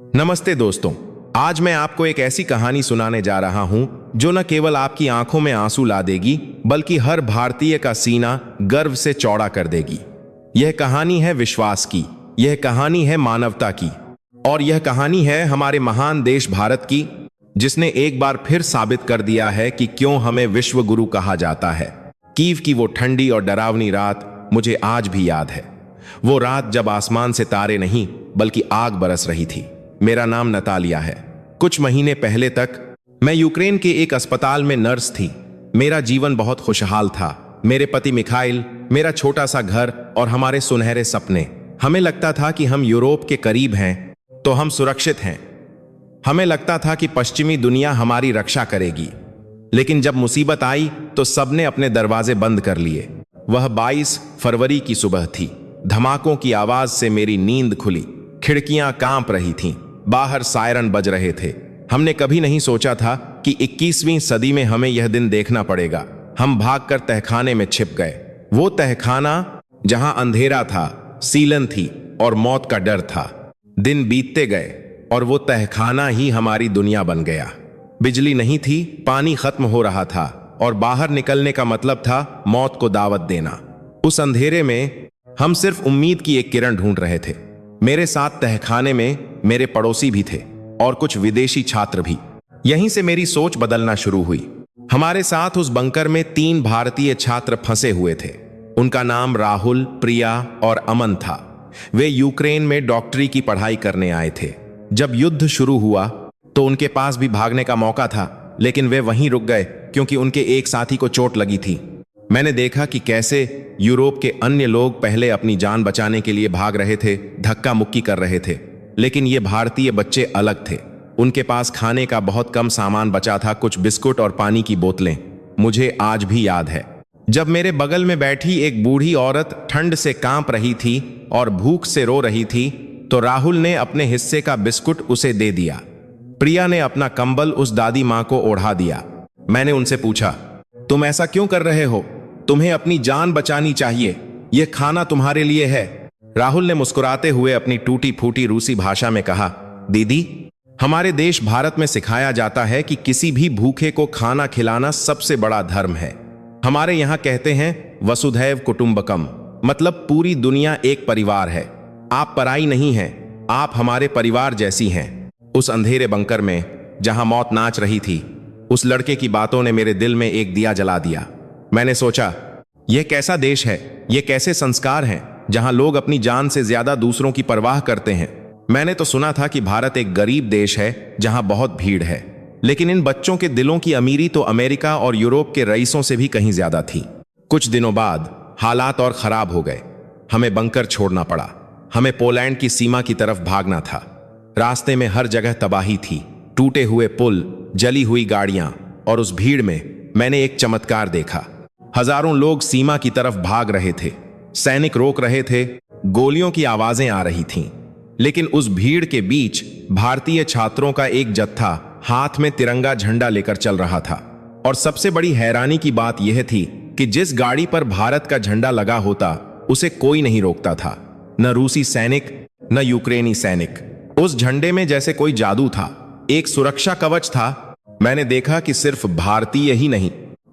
नमस्ते दोस्तों। आज मैं आपको एक ऐसी कहानी सुनाने जा रहा हूं जो न केवल आपकी आंखों में आंसू ला देगी बल्कि हर भारतीय का सीना गर्व से चौड़ा कर देगी। यह कहानी है विश्वास की, यह कहानी है मानवता की और यह कहानी है हमारे महान देश भारत की, जिसने एक बार फिर साबित कर दिया है कि क्यों हमें विश्व गुरु कहा जाता है। कीव की वो ठंडी और डरावनी रात मुझे आज भी याद है। वो रात जब आसमान से तारे नहीं बल्कि आग बरस रही थी। मेरा नाम नतालिया है। कुछ महीने पहले तक मैं यूक्रेन के एक अस्पताल में नर्स थी। मेरा जीवन बहुत खुशहाल था। मेरे पति मिखाइल, मेरा छोटा सा घर और हमारे सुनहरे सपने। हमें लगता था कि हम यूरोप के करीब हैं तो हम सुरक्षित हैं। हमें लगता था कि पश्चिमी दुनिया हमारी रक्षा करेगी। लेकिन जब मुसीबत आई तो सबने अपने दरवाजे बंद कर लिए। वह 22 फरवरी की सुबह थी। धमाकों की आवाज से मेरी नींद खुली। खिड़कियां कांप रही थीं। बाहर सायरन बज रहे थे। हमने कभी नहीं सोचा था कि 21वीं सदी में हमें यह दिन देखना पड़ेगा। हम भागकर तहखाने में छिप गए। वो तहखाना जहां अंधेरा था, सीलन थी और मौत का डर था। दिन बीतते गए और वो तहखाना ही हमारी दुनिया बन गया। बिजली नहीं थी, पानी खत्म हो रहा था और बाहर निकलने का मतलब था मौत को दावत देना। उस अंधेरे में हम सिर्फ उम्मीद की एक किरण ढूंढ रहे थे। मेरे साथ तहखाने में मेरे पड़ोसी भी थे और कुछ विदेशी छात्र भी। यहीं से मेरी सोच बदलना शुरू हुई। हमारे साथ उस बंकर में 3 भारतीय छात्र फंसे हुए थे। उनका नाम राहुल, प्रिया और अमन था। वे यूक्रेन में डॉक्टरी की पढ़ाई करने आए थे। जब युद्ध शुरू हुआ तो उनके पास भी भागने का मौका था, लेकिन वे वहीं रुक गए क्योंकि उनके एक साथी को चोट लगी थी। मैंने देखा कि कैसे यूरोप के अन्य लोग पहले अपनी जान बचाने के लिए भाग रहे थे, धक्का मुक्की कर रहे थे, लेकिन ये भारतीय बच्चे अलग थे। उनके पास खाने का बहुत कम सामान बचा था, कुछ बिस्कुट और पानी की बोतलें। मुझे आज भी याद है जब मेरे बगल में बैठी एक बूढ़ी औरत ठंड से कांप रही थी और भूख से रो रही थी तो राहुल ने अपने हिस्से का बिस्कुट उसे दे दिया। प्रिया ने अपना कंबल उस दादी माँ को ओढ़ा दिया। मैंने उनसे पूछा, तुम ऐसा क्यों कर रहे हो? तुम्हें अपनी जान बचानी चाहिए। यह खाना तुम्हारे लिए है। राहुल ने मुस्कुराते हुए अपनी टूटी फूटी रूसी भाषा में कहा, दीदी, हमारे देश भारत में सिखाया जाता है कि किसी भी भूखे को खाना खिलाना सबसे बड़ा धर्म है। हमारे यहाँ कहते हैं वसुधैव कुटुंबकम, मतलब पूरी दुनिया एक परिवार है। आप पराई नहीं हैं, आप हमारे परिवार जैसी हैं। उस अंधेरे बंकर में जहां मौत नाच रही थी, उस लड़के की बातों ने मेरे दिल में एक दिया जला दिया। मैंने सोचा, यह कैसा देश है, यह कैसे संस्कार हैं जहां लोग अपनी जान से ज्यादा दूसरों की परवाह करते हैं। मैंने तो सुना था कि भारत एक गरीब देश है जहां बहुत भीड़ है, लेकिन इन बच्चों के दिलों की अमीरी तो अमेरिका और यूरोप के रईसों से भी कहीं ज्यादा थी। कुछ दिनों बाद हालात और खराब हो गए। हमें बंकर छोड़ना पड़ा। हमें पोलैंड की सीमा की तरफ भागना था। रास्ते में हर जगह तबाही थी, टूटे हुए पुल, जली हुई गाड़ियां, और उस भीड़ में मैंने एक चमत्कार देखा। हजारों लोग सीमा की तरफ भाग रहे थे। सैनिक रोक रहे थे, गोलियों की आवाजें आ रही थीं। लेकिन उस भीड़ के बीच भारतीय छात्रों का एक जत्था हाथ में तिरंगा झंडा लेकर चल रहा था। और सबसे बड़ी हैरानी की बात यह थी कि जिस गाड़ी पर भारत का झंडा लगा होता उसे कोई नहीं रोकता था, न रूसी सैनिक न यूक्रेनी सैनिक। उस झंडे में जैसे कोई जादू था, एक सुरक्षा कवच था। मैंने देखा कि सिर्फ भारतीय ही नहीं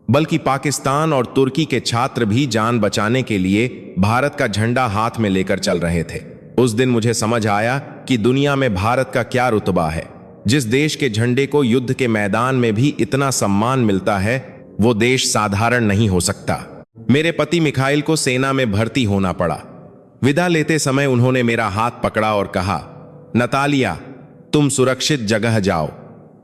बल्कि पाकिस्तान और तुर्की के छात्र भी जान बचाने के लिए भारत का झंडा हाथ में लेकर चल रहे थे। उस दिन मुझे समझ आया कि दुनिया में भारत का क्या रुतबा है। जिस देश के झंडे को युद्ध के मैदान में भी इतना सम्मान मिलता है, वो देश साधारण नहीं हो सकता। मेरे पति मिखाइल को सेना में भर्ती होना पड़ा। विदा लेते समय उन्होंने मेरा हाथ पकड़ा और कहा, नतालिया, तुम सुरक्षित जगह जाओ,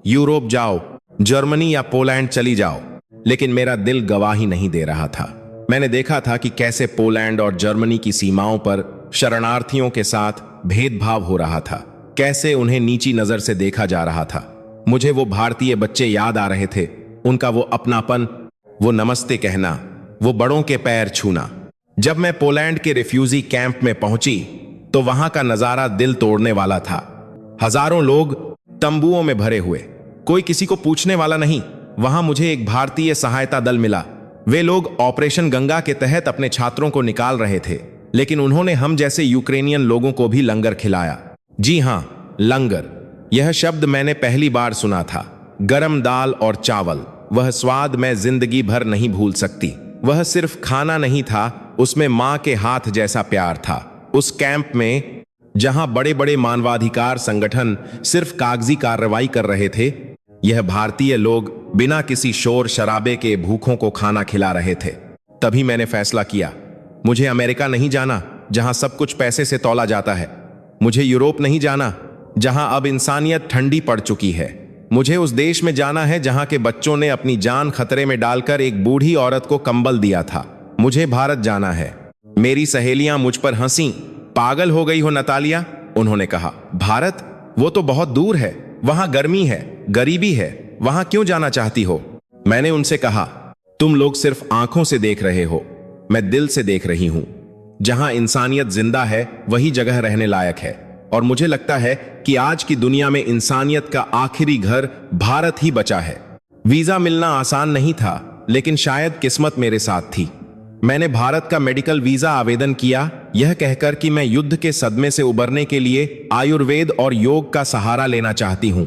यूरोप जाओ, जर्मनी या पोलैंड चली जाओ। लेकिन मेरा दिल गवाही नहीं दे रहा था। मैंने देखा था कि कैसे पोलैंड और जर्मनी की सीमाओं पर शरणार्थियों के साथ भेदभाव हो रहा था, कैसे उन्हें नीची नजर से देखा जा रहा था। मुझे वो भारतीय बच्चे याद आ रहे थे, उनका वो अपनापन, वो नमस्ते कहना, वो बड़ों के पैर छूना। जब मैं पोलैंड के रिफ्यूजी कैंप में पहुंची तो वहां का नजारा दिल तोड़ने वाला था। हजारों लोग तंबुओं में भरे हुए, कोई किसी को पूछने वाला नहीं। वहां मुझे एक भारतीय सहायता दल मिला। वे लोग ऑपरेशन गंगा के तहत अपने छात्रों को निकाल रहे थे, लेकिन उन्होंने हम जैसे यूक्रेनियन लोगों को भी लंगर खिलाया। जी हां, लंगर, यह शब्द मैंने पहली बार सुना था। गरम दाल और चावल, वह स्वाद मैं जिंदगी भर नहीं भूल सकती। वह सिर्फ खाना नहीं था, उसमें माँ के हाथ जैसा प्यार था। उस कैंप में जहां बड़े बड़े मानवाधिकार संगठन सिर्फ कागजी कार्रवाई कर रहे थे, यह भारतीय लोग बिना किसी शोर शराबे के भूखों को खाना खिला रहे थे। तभी मैंने फैसला किया, मुझे अमेरिका नहीं जाना जहां सब कुछ पैसे से तौला जाता है। मुझे यूरोप नहीं जाना जहां अब इंसानियत ठंडी पड़ चुकी है। मुझे उस देश में जाना है जहां के बच्चों ने अपनी जान खतरे में डालकर एक बूढ़ी औरत को कंबल दिया था। मुझे भारत जाना है। मेरी सहेलियां मुझ पर हंसी। पागल हो गई हो नतालिया, उन्होंने कहा। भारत? वो तो बहुत दूर है, वहां गर्मी है, गरीबी है, वहां क्यों जाना चाहती हो? मैंने उनसे कहा, तुम लोग सिर्फ आंखों से देख रहे हो, मैं दिल से देख रही हूं। जहां इंसानियत जिंदा है वही जगह रहने लायक है, और मुझे लगता है कि आज की दुनिया में इंसानियत का आखिरी घर भारत ही बचा है। वीजा मिलना आसान नहीं था, लेकिन शायद किस्मत मेरे साथ थी। मैंने भारत का मेडिकल वीजा आवेदन किया, यह कहकर कि मैं युद्ध के सदमे से उबरने के लिए आयुर्वेद और योग का सहारा लेना चाहती हूं।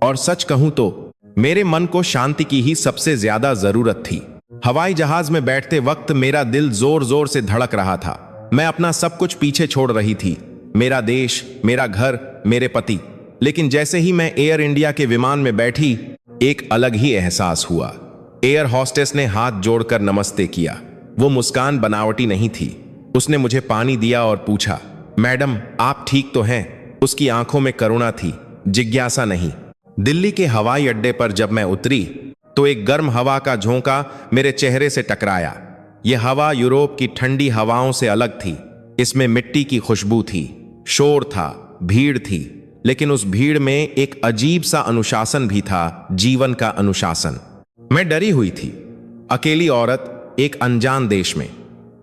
और सच कहूं तो मेरे मन को शांति की ही सबसे ज्यादा जरूरत थी। हवाई जहाज में बैठते वक्त मेरा दिल जोर जोर से धड़क रहा था। मैं अपना सब कुछ पीछे छोड़ रही थी, मेरा देश, मेरा घर, मेरे पति। लेकिन जैसे ही मैं एयर इंडिया के विमान में बैठी, एक अलग ही एहसास हुआ। एयर हॉस्टेस ने हाथ जोड़कर नमस्ते किया। वो मुस्कान बनावटी नहीं थी। उसने मुझे पानी दिया और पूछा, मैडम आप ठीक तो हैं? उसकी आंखों में करुणा थी, जिज्ञासा नहीं। दिल्ली के हवाई अड्डे पर जब मैं उतरी तो एक गर्म हवा का झोंका मेरे चेहरे से टकराया। यह हवा यूरोप की ठंडी हवाओं से अलग थी। इसमें मिट्टी की खुशबू थी, शोर था, भीड़ थी, लेकिन उस भीड़ में एक अजीब सा अनुशासन भी था, जीवन का अनुशासन। मैं डरी हुई थी, अकेली औरत एक अनजान देश में।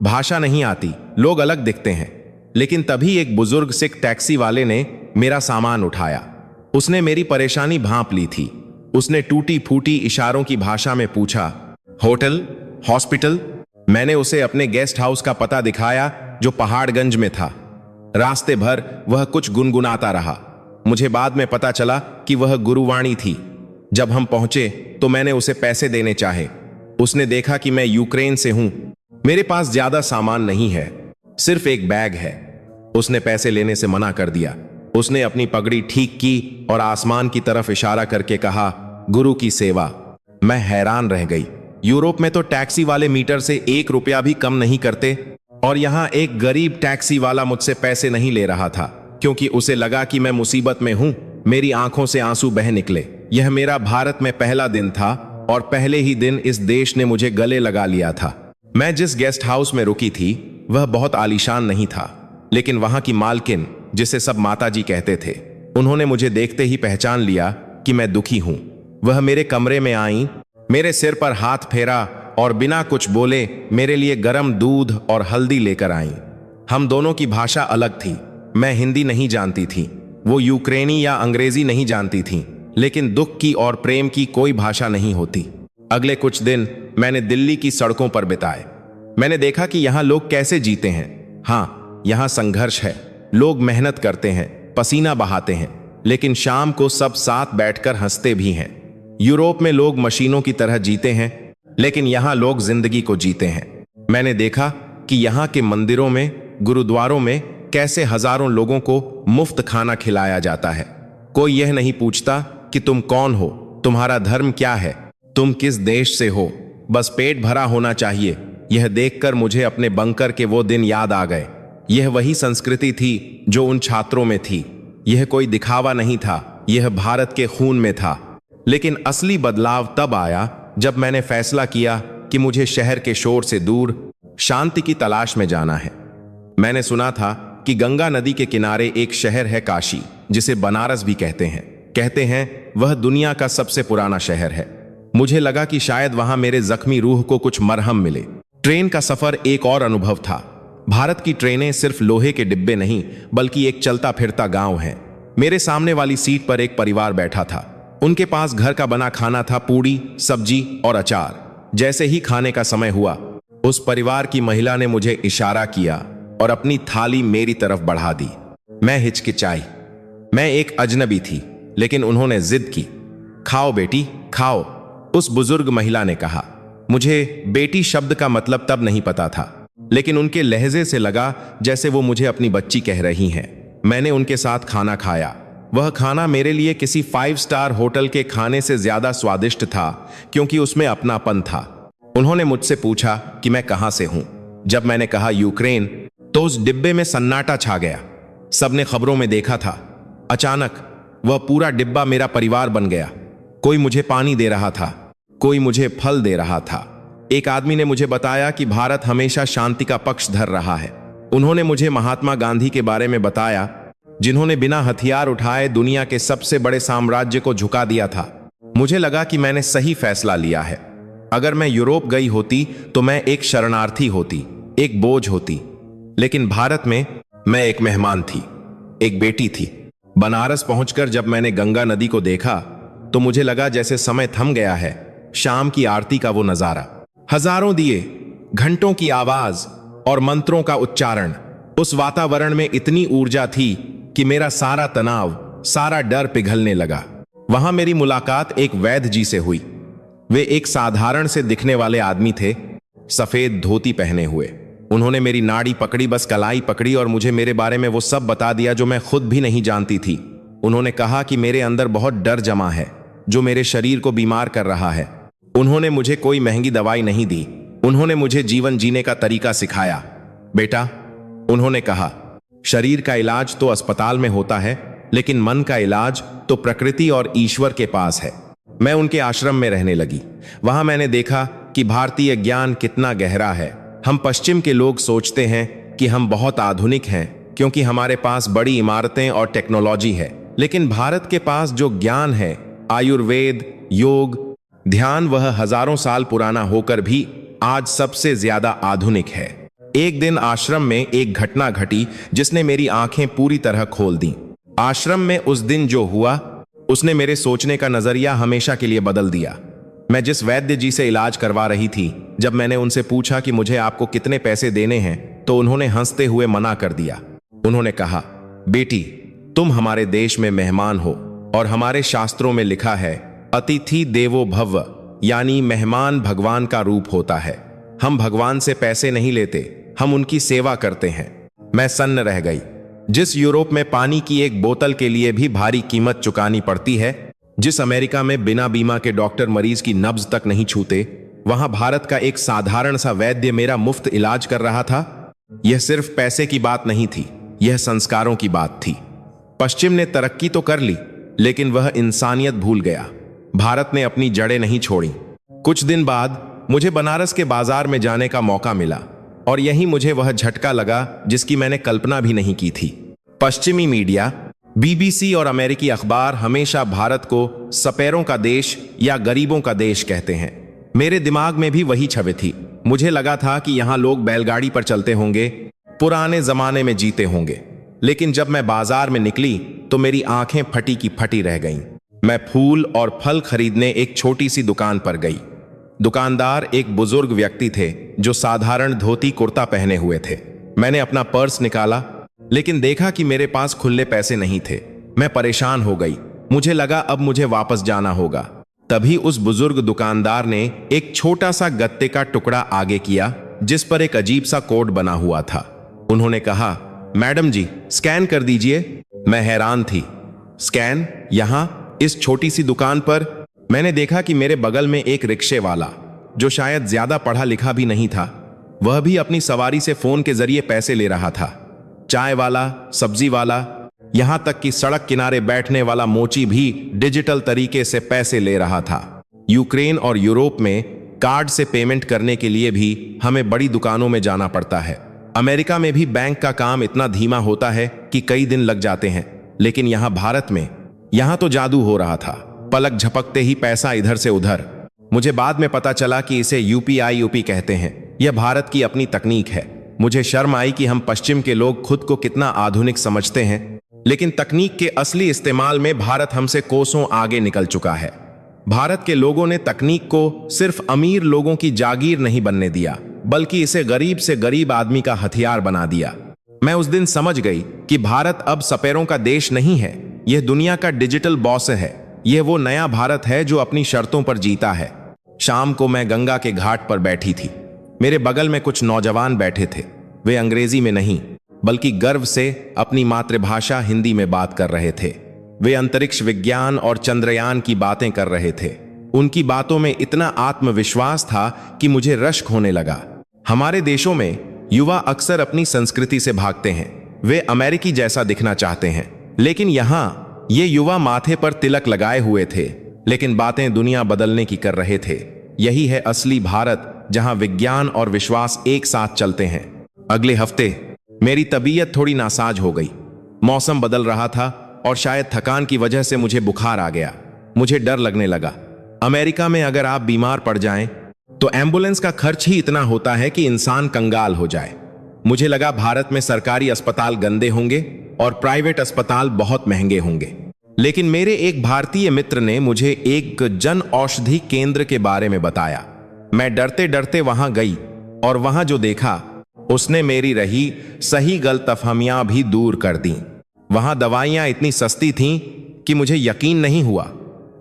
भाषा नहीं आती, लोग अलग दिखते हैं। लेकिन तभी एक बुजुर्ग सिख टैक्सी वाले ने मेरा सामान उठाया। उसने मेरी परेशानी भांप ली थी। उसने टूटी फूटी इशारों की भाषा में पूछा, होटल, हॉस्पिटल? मैंने उसे अपने गेस्ट हाउस का पता दिखाया जो पहाड़गंज में था। रास्ते भर वह कुछ गुनगुनाता रहा। मुझे बाद में पता चला कि वह गुरुवाणी थी। जब हम पहुंचे तो मैंने उसे पैसे देने चाहे। उसने देखा कि मैं यूक्रेन से हूं। मेरे पास ज्यादा सामान नहीं है, सिर्फ एक बैग है। उसने पैसे लेने से मना कर दिया। उसने अपनी पगड़ी ठीक की और आसमान की तरफ इशारा करके कहा, गुरु की सेवा। मैं हैरान रह गई। यूरोप में तो टैक्सी वाले मीटर से 1 रुपया भी कम नहीं करते, और यहां एक गरीब टैक्सी वाला मुझसे पैसे नहीं ले रहा था क्योंकि उसे लगा कि मैं मुसीबत में हूं। मेरी आंखों से आंसू बह निकले। यह मेरा भारत में पहला दिन था और पहले ही दिन इस देश ने मुझे गले लगा लिया था। मैं जिस गेस्ट हाउस में रुकी थी वह बहुत आलीशान नहीं था, लेकिन वहां की मालकिन, जिसे सब माताजी कहते थे, उन्होंने मुझे देखते ही पहचान लिया कि मैं दुखी हूं। वह मेरे कमरे में आई, मेरे सिर पर हाथ फेरा और बिना कुछ बोले मेरे लिए गर्म दूध और हल्दी लेकर आई। हम दोनों की भाषा अलग थी। मैं हिंदी नहीं जानती थी, वो यूक्रेनी या अंग्रेजी नहीं जानती थी, लेकिन दुख की और प्रेम की कोई भाषा नहीं होती। अगले कुछ दिन मैंने दिल्ली की सड़कों पर बिताए। मैंने देखा कि यहाँ लोग कैसे जीते हैं। हाँ, यहाँ संघर्ष है, लोग मेहनत करते हैं, पसीना बहाते हैं, लेकिन शाम को सब साथ बैठकर हंसते भी हैं। यूरोप में लोग मशीनों की तरह जीते हैं, लेकिन यहाँ लोग जिंदगी को जीते हैं। मैंने देखा कि यहाँ के मंदिरों में, गुरुद्वारों में कैसे हजारों लोगों को मुफ्त खाना खिलाया जाता है। कोई यह नहीं पूछता कि तुम कौन हो, तुम्हारा धर्म क्या है, तुम किस देश से हो, बस पेट भरा होना चाहिए। यह देखकर मुझे अपने बंकर के वो दिन याद आ गए। यह वही संस्कृति थी जो उन छात्रों में थी। यह कोई दिखावा नहीं था, यह भारत के खून में था। लेकिन असली बदलाव तब आया जब मैंने फैसला किया कि मुझे शहर के शोर से दूर शांति की तलाश में जाना है। मैंने सुना था कि गंगा नदी के किनारे एक शहर है काशी, जिसे बनारस भी कहते हैं। कहते हैं वह दुनिया का सबसे पुराना शहर है। मुझे लगा कि शायद वहां मेरे जख्मी रूह को कुछ मरहम मिले। ट्रेन का सफर एक और अनुभव था। भारत की ट्रेनें सिर्फ लोहे के डिब्बे नहीं, बल्कि एक चलता फिरता गांव है। मेरे सामने वाली सीट पर एक परिवार बैठा था। उनके पास घर का बना खाना था, पूड़ी, सब्जी और अचार। जैसे ही खाने का समय हुआ, उस परिवार की महिला ने मुझे इशारा किया और अपनी थाली मेरी तरफ बढ़ा दी। मैं हिचकिचाई। मैं एक अजनबी थी, लेकिन उन्होंने जिद की। खाओ बेटी, खाओ, उस बुजुर्ग महिला ने कहा। मुझे बेटी शब्द का मतलब तब नहीं पता था, लेकिन उनके लहजे से लगा जैसे वो मुझे अपनी बच्ची कह रही हैं। मैंने उनके साथ खाना खाया। वह खाना मेरे लिए किसी 5 स्टार होटल के खाने से ज्यादा स्वादिष्ट था, क्योंकि उसमें अपनापन था। उन्होंने मुझसे पूछा कि मैं कहां से हूं। जब मैंने कहा यूक्रेन, तो उस डिब्बे में सन्नाटा छा गया। सबने खबरों में देखा था। अचानक वह पूरा डिब्बा मेरा परिवार बन गया। कोई मुझे पानी दे रहा था, कोई मुझे फल दे रहा था। एक आदमी ने मुझे बताया कि भारत हमेशा शांति का पक्ष धर रहा है। उन्होंने मुझे महात्मा गांधी के बारे में बताया, जिन्होंने बिना हथियार उठाए दुनिया के सबसे बड़े साम्राज्य को झुका दिया था। मुझे लगा कि मैंने सही फैसला लिया है। अगर मैं यूरोप गई होती तो मैं एक शरणार्थी होती, एक बोझ होती, लेकिन भारत में मैं एक मेहमान थी, एक बेटी थी। बनारस पहुंचकर जब मैंने गंगा नदी को देखा तो मुझे लगा जैसे समय थम गया है। शाम की आरती का वो नजारा, हजारों दिए, घंटों की आवाज और मंत्रों का उच्चारण, उस वातावरण में इतनी ऊर्जा थी कि मेरा सारा तनाव, सारा डर पिघलने लगा। वहां मेरी मुलाकात एक वैद्य जी से हुई। वे एक साधारण से दिखने वाले आदमी थे, सफेद धोती पहने हुए। उन्होंने मेरी नाड़ी पकड़ी, बस कलाई पकड़ी, और मुझे मेरे बारे में वो सब बता दिया जो मैं खुद भी नहीं जानती थी। उन्होंने कहा कि मेरे अंदर बहुत डर जमा है, जो मेरे शरीर को बीमार कर रहा है। उन्होंने मुझे कोई महंगी दवाई नहीं दी, उन्होंने मुझे जीवन जीने का तरीका सिखाया। बेटा, उन्होंने कहा, शरीर का इलाज तो अस्पताल में होता है, लेकिन मन का इलाज तो प्रकृति और ईश्वर के पास है। मैं उनके आश्रम में रहने लगी। वहां मैंने देखा कि भारतीय ज्ञान कितना गहरा है। हम पश्चिम के लोग सोचते हैं कि हम बहुत आधुनिक हैं क्योंकि हमारे पास बड़ी इमारतें और टेक्नोलॉजी है, लेकिन भारत के पास जो ज्ञान है, आयुर्वेद, योग, ध्यान, वह हजारों साल पुराना होकर भी आज सबसे ज्यादा आधुनिक है। एक दिन आश्रम में एक घटना घटी जिसने मेरी आंखें पूरी तरह खोल दी। आश्रम में उस दिन जो हुआ, उसने मेरे सोचने का नजरिया हमेशा के लिए बदल दिया। मैं जिस वैद्य जी से इलाज करवा रही थी, जब मैंने उनसे पूछा कि मुझे आपको कितने पैसे देने हैं, तो उन्होंने हंसते हुए मना कर दिया। उन्होंने कहा, बेटी, तुम हमारे देश में मेहमान हो और हमारे शास्त्रों में लिखा है, अतिथि देवो भव, यानी मेहमान भगवान का रूप होता है। हम भगवान से पैसे नहीं लेते, हम उनकी सेवा करते हैं। मैं सन्न रह गई। जिस यूरोप में पानी की एक बोतल के लिए भी भारी कीमत चुकानी पड़ती है, जिस अमेरिका में बिना बीमा के डॉक्टर मरीज की नब्ज तक नहीं छूते, वहां भारत का एक साधारण सा वैद्य मेरा मुफ्त इलाज कर रहा था। यह सिर्फ पैसे की बात नहीं थी, यह संस्कारों की बात थी। पश्चिम ने तरक्की तो कर ली, लेकिन वह इंसानियत भूल गया। भारत ने अपनी जड़ें नहीं छोड़ी। कुछ दिन बाद मुझे बनारस के बाजार में जाने का मौका मिला, और यहीं मुझे वह झटका लगा जिसकी मैंने कल्पना भी नहीं की थी। पश्चिमी मीडिया, बीबीसी और अमेरिकी अखबार हमेशा भारत को सपेरों का देश या गरीबों का देश कहते हैं। मेरे दिमाग में भी वही छवि थी। मुझे लगा था कि यहां लोग बैलगाड़ी पर चलते होंगे, पुराने जमाने में जीते होंगे। लेकिन जब मैं बाजार में निकली तो मेरी आंखें फटी की फटी रह गईं। मैं फूल और फल खरीदने एक छोटी सी दुकान पर गई। दुकानदार एक बुजुर्ग व्यक्ति थे जो साधारण धोती कुर्ता पहने हुए थे। मैंने अपना पर्स निकाला, लेकिन देखा कि मेरे पास खुले पैसे नहीं थे। मैं परेशान हो गई। मुझे लगा अब मुझे वापस जाना होगा। तभी उस बुजुर्ग दुकानदार ने एक छोटा सा गत्ते का टुकड़ा आगे किया जिस पर एक अजीब सा कोड बना हुआ था। उन्होंने कहा, मैडम जी, स्कैन कर दीजिए। मैं हैरान थी। स्कैन? यहां इस छोटी सी दुकान पर? मैंने देखा कि मेरे बगल में एक रिक्शे वाला, जो शायद ज्यादा पढ़ा लिखा भी नहीं था, वह भी अपनी सवारी से फोन के जरिए पैसे ले रहा था। चाय वाला, सब्जी वाला, यहां तक कि सड़क किनारे बैठने वाला मोची भी डिजिटल तरीके से पैसे ले रहा था। यूक्रेन और यूरोप में कार्ड से पेमेंट करने के लिए भी हमें बड़ी दुकानों में जाना पड़ता है। अमेरिका में भी बैंक का काम इतना धीमा होता है कि कई दिन लग जाते हैं, लेकिन यहां भारत में, यहां तो जादू हो रहा था। पलक झपकते ही पैसा इधर से उधर। मुझे बाद में पता चला कि इसे यूपी कहते हैं। यह भारत की अपनी तकनीक है। मुझे शर्म आई कि हम पश्चिम के लोग खुद को कितना आधुनिक समझते हैं, लेकिन तकनीक के असली इस्तेमाल में भारत हमसे कोसों आगे निकल चुका है। भारत के लोगों ने तकनीक को सिर्फ अमीर लोगों की जागीर नहीं बनने दिया, बल्कि इसे गरीब से गरीब आदमी का हथियार बना दिया। मैं उस दिन समझ गई कि भारत अब सपेरों का देश नहीं है, यह दुनिया का डिजिटल बॉस है। यह वो नया भारत है जो अपनी शर्तों पर जीता है। शाम को मैं गंगा के घाट पर बैठी थी। मेरे बगल में कुछ नौजवान बैठे थे। वे अंग्रेजी में नहीं बल्कि गर्व से अपनी मातृभाषा हिंदी में बात कर रहे थे। वे अंतरिक्ष विज्ञान और चंद्रयान की बातें कर रहे थे। उनकी बातों में इतना आत्मविश्वास था कि मुझे रश्क होने लगा। हमारे देशों में युवा अक्सर अपनी संस्कृति से भागते हैं। वे अमेरिकी जैसा दिखना चाहते हैं, लेकिन यहाँ ये युवा माथे पर तिलक लगाए हुए थे, लेकिन बातें दुनिया बदलने की कर रहे थे। यही है असली भारत, जहां विज्ञान और विश्वास एक साथ चलते हैं। अगले हफ्ते मेरी तबीयत थोड़ी नासाज हो गई। मौसम बदल रहा था और शायद थकान की वजह से मुझे बुखार आ गया। मुझे डर लगने लगा। अमेरिका में अगर आप बीमार पड़ जाएं तो एम्बुलेंस का खर्च ही इतना होता है कि इंसान कंगाल हो जाए। मुझे लगा भारत में सरकारी अस्पताल गंदे होंगे और प्राइवेट अस्पताल बहुत महंगे होंगे। लेकिन मेरे एक भारतीय मित्र ने मुझे एक जन औषधि केंद्र के बारे में बताया। मैं डरते डरते वहां गई और वहां जो देखा उसने मेरी रही सही गलतफहमियां भी दूर कर दी। वहां दवाइयां इतनी सस्ती थीं कि मुझे यकीन नहीं हुआ।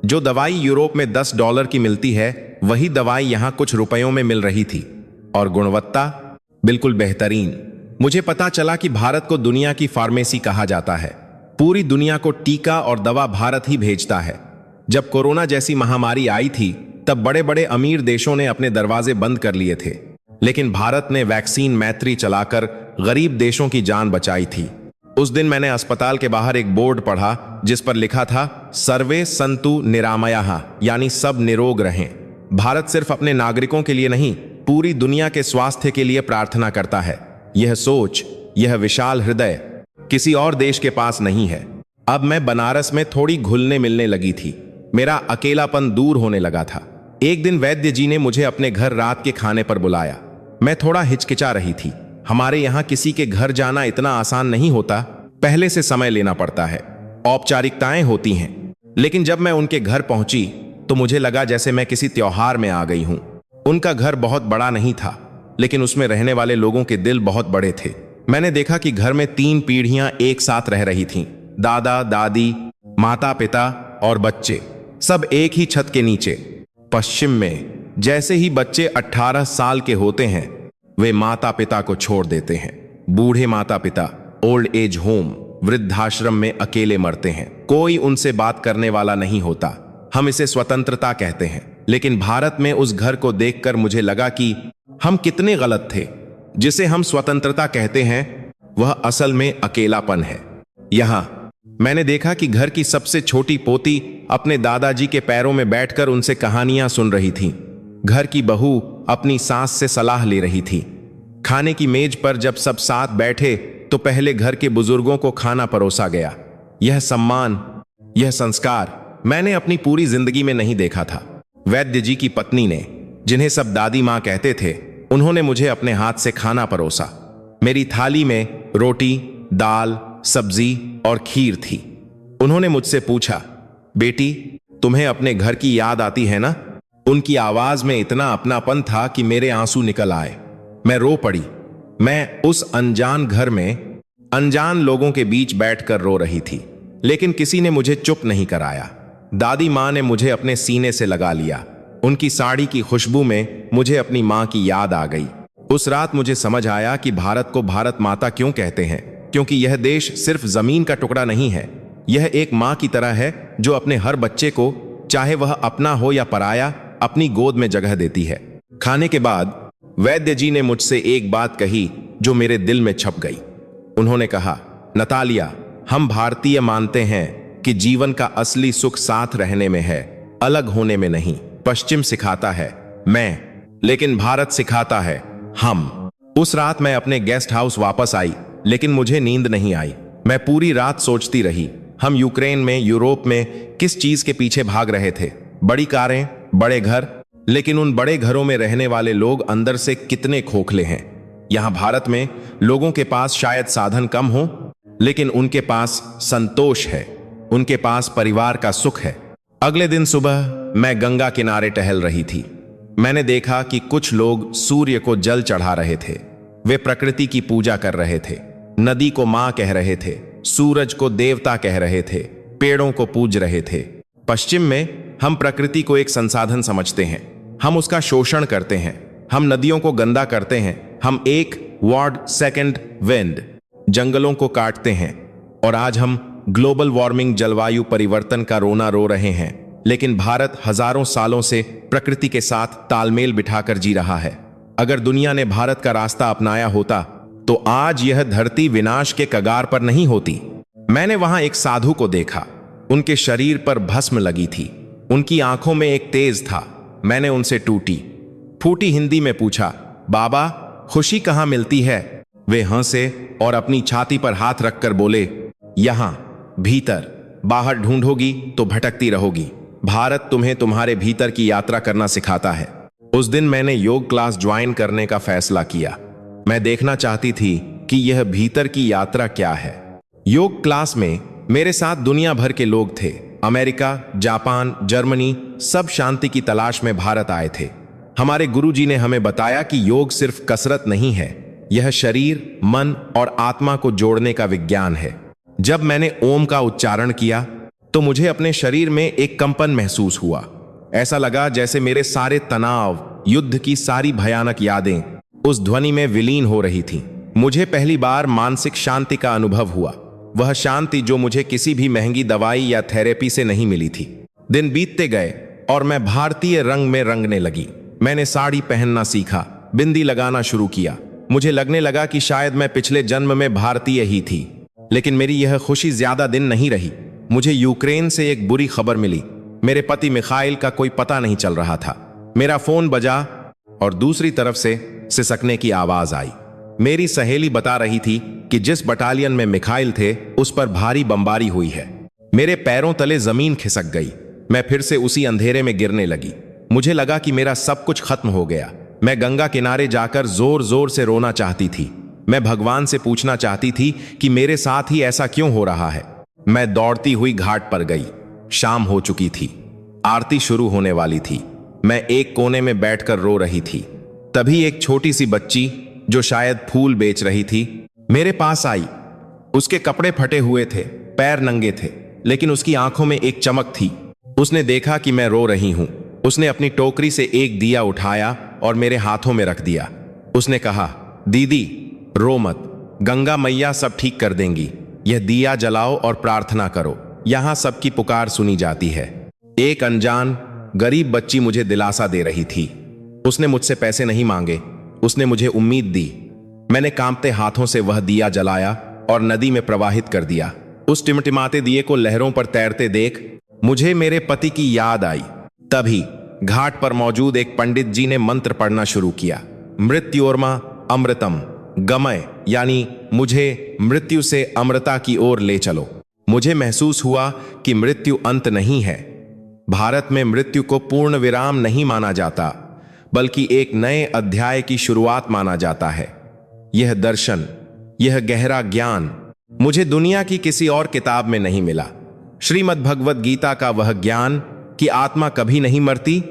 जो दवाई यूरोप में $10 की मिलती है, वही दवाई यहां कुछ रुपयों में मिल रही थी, और गुणवत्ता बिल्कुल बेहतरीन। मुझे पता चला कि भारत को दुनिया की फार्मेसी कहा जाता है। पूरी दुनिया को टीका और दवा भारत ही भेजता है। जब कोरोना जैसी महामारी आई थी, तब बड़े बड़े अमीर देशों ने अपने दरवाजे बंद कर लिए थे, लेकिन भारत ने वैक्सीन मैत्री चलाकर गरीब देशों की जान बचाई थी। उस दिन मैंने अस्पताल के बाहर एक बोर्ड पढ़ा जिस पर लिखा था सर्वे संतु निरामयाः, यानी सब निरोग रहें। भारत सिर्फ अपने नागरिकों के लिए नहीं, पूरी दुनिया के स्वास्थ्य के लिए प्रार्थना करता है। यह सोच, यह विशाल हृदय किसी और देश के पास नहीं है। अब मैं बनारस में थोड़ी घुलने मिलने लगी थी। मेरा अकेलापन दूर होने लगा था। एक दिन वैद्य जी ने मुझे अपने घर रात के खाने पर बुलाया। मैं थोड़ा हिचकिचा रही थी। हमारे यहाँ किसी के घर जाना इतना आसान नहीं होता। पहले से समय लेना पड़ता है, औपचारिकताएं होती हैं। लेकिन जब मैं उनके घर पहुंची तो मुझे लगा जैसे मैं किसी त्योहार में आ गई हूं। उनका घर बहुत बड़ा नहीं था, लेकिन उसमें रहने वाले लोगों के दिल बहुत बड़े थे। मैंने देखा कि घर में 3 पीढ़ियां एक साथ रह रही थीं। दादा दादी, माता पिता और बच्चे, सब एक ही छत के नीचे। पश्चिम में जैसे ही बच्चे 18 साल के होते हैं, वे माता पिता को छोड़ देते हैं। बूढ़े माता पिता ओल्ड एज होम, वृद्धाश्रम में अकेले मरते हैं। कोई उनसे बात करने वाला नहीं होता। हम इसे स्वतंत्रता कहते हैं, लेकिन भारत में उस घर को देखकर मुझे लगा कि हम कितने गलत थे। जिसे हम स्वतंत्रता कहते हैं, वह असल में अकेलापन है। यहां मैंने देखा कि घर की सबसे छोटी पोती अपने दादाजी के पैरों में बैठकर उनसे कहानियां सुन रही थी। घर की बहू अपनी सास से सलाह ले रही थी। खाने की मेज पर जब सब साथ बैठे तो पहले घर के बुजुर्गों को खाना परोसा गया। यह सम्मान, यह संस्कार मैंने अपनी पूरी जिंदगी में नहीं देखा था। वैद्य जी की पत्नी ने, जिन्हें सब दादी माँ कहते थे, उन्होंने मुझे अपने हाथ से खाना परोसा। मेरी थाली में रोटी, दाल, सब्जी और खीर थी। उन्होंने मुझसे पूछा, बेटी तुम्हें अपने घर की याद आती है ना? उनकी आवाज में इतना अपनापन था कि मेरे आंसू निकल आए। मैं रो पड़ी। मैं उस अनजान घर में अनजान लोगों के बीच बैठकर रो रही थी, लेकिन किसी ने मुझे चुप नहीं कराया। दादी माँ ने मुझे अपने सीने से लगा लिया। उनकी साड़ी की खुशबू में मुझे अपनी माँ की याद आ गई। उस रात मुझे समझ आया कि भारत को भारत माता क्यों कहते हैं, क्योंकि यह देश सिर्फ जमीन का टुकड़ा नहीं है। यह एक माँ की तरह है जो अपने हर बच्चे को, चाहे वह अपना हो या पराया, अपनी गोद में जगह देती है। खाने के बाद वैद्य जी ने मुझसे एक बात कही जो मेरे दिल में छप गई। उन्होंने कहा, नतालिया, हम भारतीय मानते हैं कि जीवन का असली सुख साथ रहने में है, अलग होने में नहीं। पश्चिम सिखाता है मैं, लेकिन भारत सिखाता है हम। उस रात मैं अपने गेस्ट हाउस वापस आई, लेकिन मुझे नींद नहीं आई। मैं पूरी रात सोचती रही। हम यूक्रेन में, यूरोप में किस चीज के पीछे भाग रहे थे? बड़ी कारें, बड़े घर, लेकिन उन बड़े घरों में रहने वाले लोग अंदर से कितने खोखले हैं। यहां भारत में लोगों के पास शायद साधन कम हो, लेकिन उनके पास संतोष है, उनके पास परिवार का सुख है। अगले दिन सुबह मैं गंगा किनारे टहल रही थी। मैंने देखा कि कुछ लोग सूर्य को जल चढ़ा रहे थे। वे प्रकृति की पूजा कर रहे थे। नदी को मां कह रहे थे, सूरज को देवता कह रहे थे। पेड़ों को पूज रहे थे। पश्चिम में हम प्रकृति को एक संसाधन समझते हैं, हम उसका शोषण करते हैं, हम नदियों को गंदा करते हैं, हम एक वार्ड सेकंड विंड जंगलों को काटते हैं, और आज हम ग्लोबल वार्मिंग जलवायु परिवर्तन का रोना रो रहे हैं। लेकिन भारत हजारों सालों से प्रकृति के साथ तालमेल बिठाकर जी रहा है। अगर दुनिया ने भारत का रास्ता अपनाया होता तो आज यह धरती विनाश के कगार पर नहीं होती। मैंने वहां एक साधु को देखा, उनके शरीर पर भस्म लगी थी, उनकी आंखों में एक तेज था। मैंने उनसे टूटी फूटी हिंदी में पूछा, बाबा खुशी कहां मिलती है? वे हंसे और अपनी छाती पर हाथ रखकर बोले, यहां भीतर, बाहर ढूंढोगी तो भटकती रहोगी। भारत तुम्हें तुम्हारे भीतर की यात्रा करना सिखाता है। उस दिन मैंने योग क्लास ज्वाइन करने का फैसला किया। मैं देखना चाहती थी कि यह भीतर की यात्रा क्या है। योग क्लास में मेरे साथ दुनिया भर के लोग थे। अमेरिका, जापान, जर्मनी, सब शांति की तलाश में भारत आए थे। हमारे गुरुजी ने हमें बताया कि योग सिर्फ कसरत नहीं है, यह शरीर, मन और आत्मा को जोड़ने का विज्ञान है। जब मैंने ओम का उच्चारण किया तो मुझे अपने शरीर में एक कंपन महसूस हुआ। ऐसा लगा जैसे मेरे सारे तनाव, युद्ध की सारी भयानक यादें उस ध्वनि में विलीन हो रही थीं। मुझे पहली बार मानसिक शांति का अनुभव हुआ, वह शांति जो मुझे किसी भी महंगी दवाई या थेरेपी से नहीं मिली थी। दिन बीतते गए और मैं भारतीय रंग में रंगने लगी। मैंने साड़ी पहनना सीखा, बिंदी लगाना शुरू किया। मुझे लगने लगा कि शायद मैं पिछले जन्म में भारतीय ही थी। लेकिन मेरी यह खुशी ज्यादा दिन नहीं रही। मुझे यूक्रेन से एक बुरी खबर मिली। मेरे पति मिखाइल का कोई पता नहीं चल रहा था। मेरा फोन बजा और दूसरी तरफ से सिसकने की आवाज आई। मेरी सहेली बता रही थी कि जिस बटालियन में मिखाइल थे उस पर भारी बमबारी हुई है। मेरे पैरों तले जमीन खिसक गई। मैं फिर से उसी अंधेरे में गिरने लगी। मुझे लगा कि मेरा सब कुछ खत्म हो गया। मैं गंगा किनारे जाकर जोर जोर से रोना चाहती थी। मैं भगवान से पूछना चाहती थी कि मेरे साथ ही ऐसा क्यों हो रहा है। मैं दौड़ती हुई घाट पर गई। शाम हो चुकी थी, आरती शुरू होने वाली थी। मैं एक कोने में बैठकर रो रही थी। तभी एक छोटी सी बच्ची जो शायद फूल बेच रही थी मेरे पास आई। उसके कपड़े फटे हुए थे, पैर नंगे थे, लेकिन उसकी आंखों में एक चमक थी। उसने देखा कि मैं रो रही हूं। उसने अपनी टोकरी से एक दिया उठाया और मेरे हाथों में रख दिया। उसने कहा, दीदी रो मत, गंगा मैया सब ठीक कर देंगी। यह दिया जलाओ और प्रार्थना करो, यहां सबकी पुकार सुनी जाती है। एक अनजान गरीब बच्ची मुझे दिलासा दे रही थी। उसने मुझसे पैसे नहीं मांगे, उसने मुझे उम्मीद दी। मैंने कांपते हाथों से वह दिया जलाया और नदी में प्रवाहित कर दिया। उस टिमटिमाते दिए को लहरों पर तैरते देख मुझे मेरे पति की याद आई। तभी घाट पर मौजूद एक पंडित जी ने मंत्र पढ़ना शुरू किया। मृत्योर्मा अमृतम गमय, यानी मुझे मृत्यु से अमृता की ओर ले चलो। मुझे महसूस हुआ कि मृत्यु अंत नहीं है। भारत में मृत्यु को पूर्ण विराम नहीं माना जाता, बल्कि एक नए अध्याय की शुरुआत माना जाता है। यह दर्शन, यह गहरा ज्ञान मुझे दुनिया की किसी और किताब में नहीं मिला। श्रीमद् भगवद गीता का वह ज्ञान कि आत्मा कभी नहीं मरती,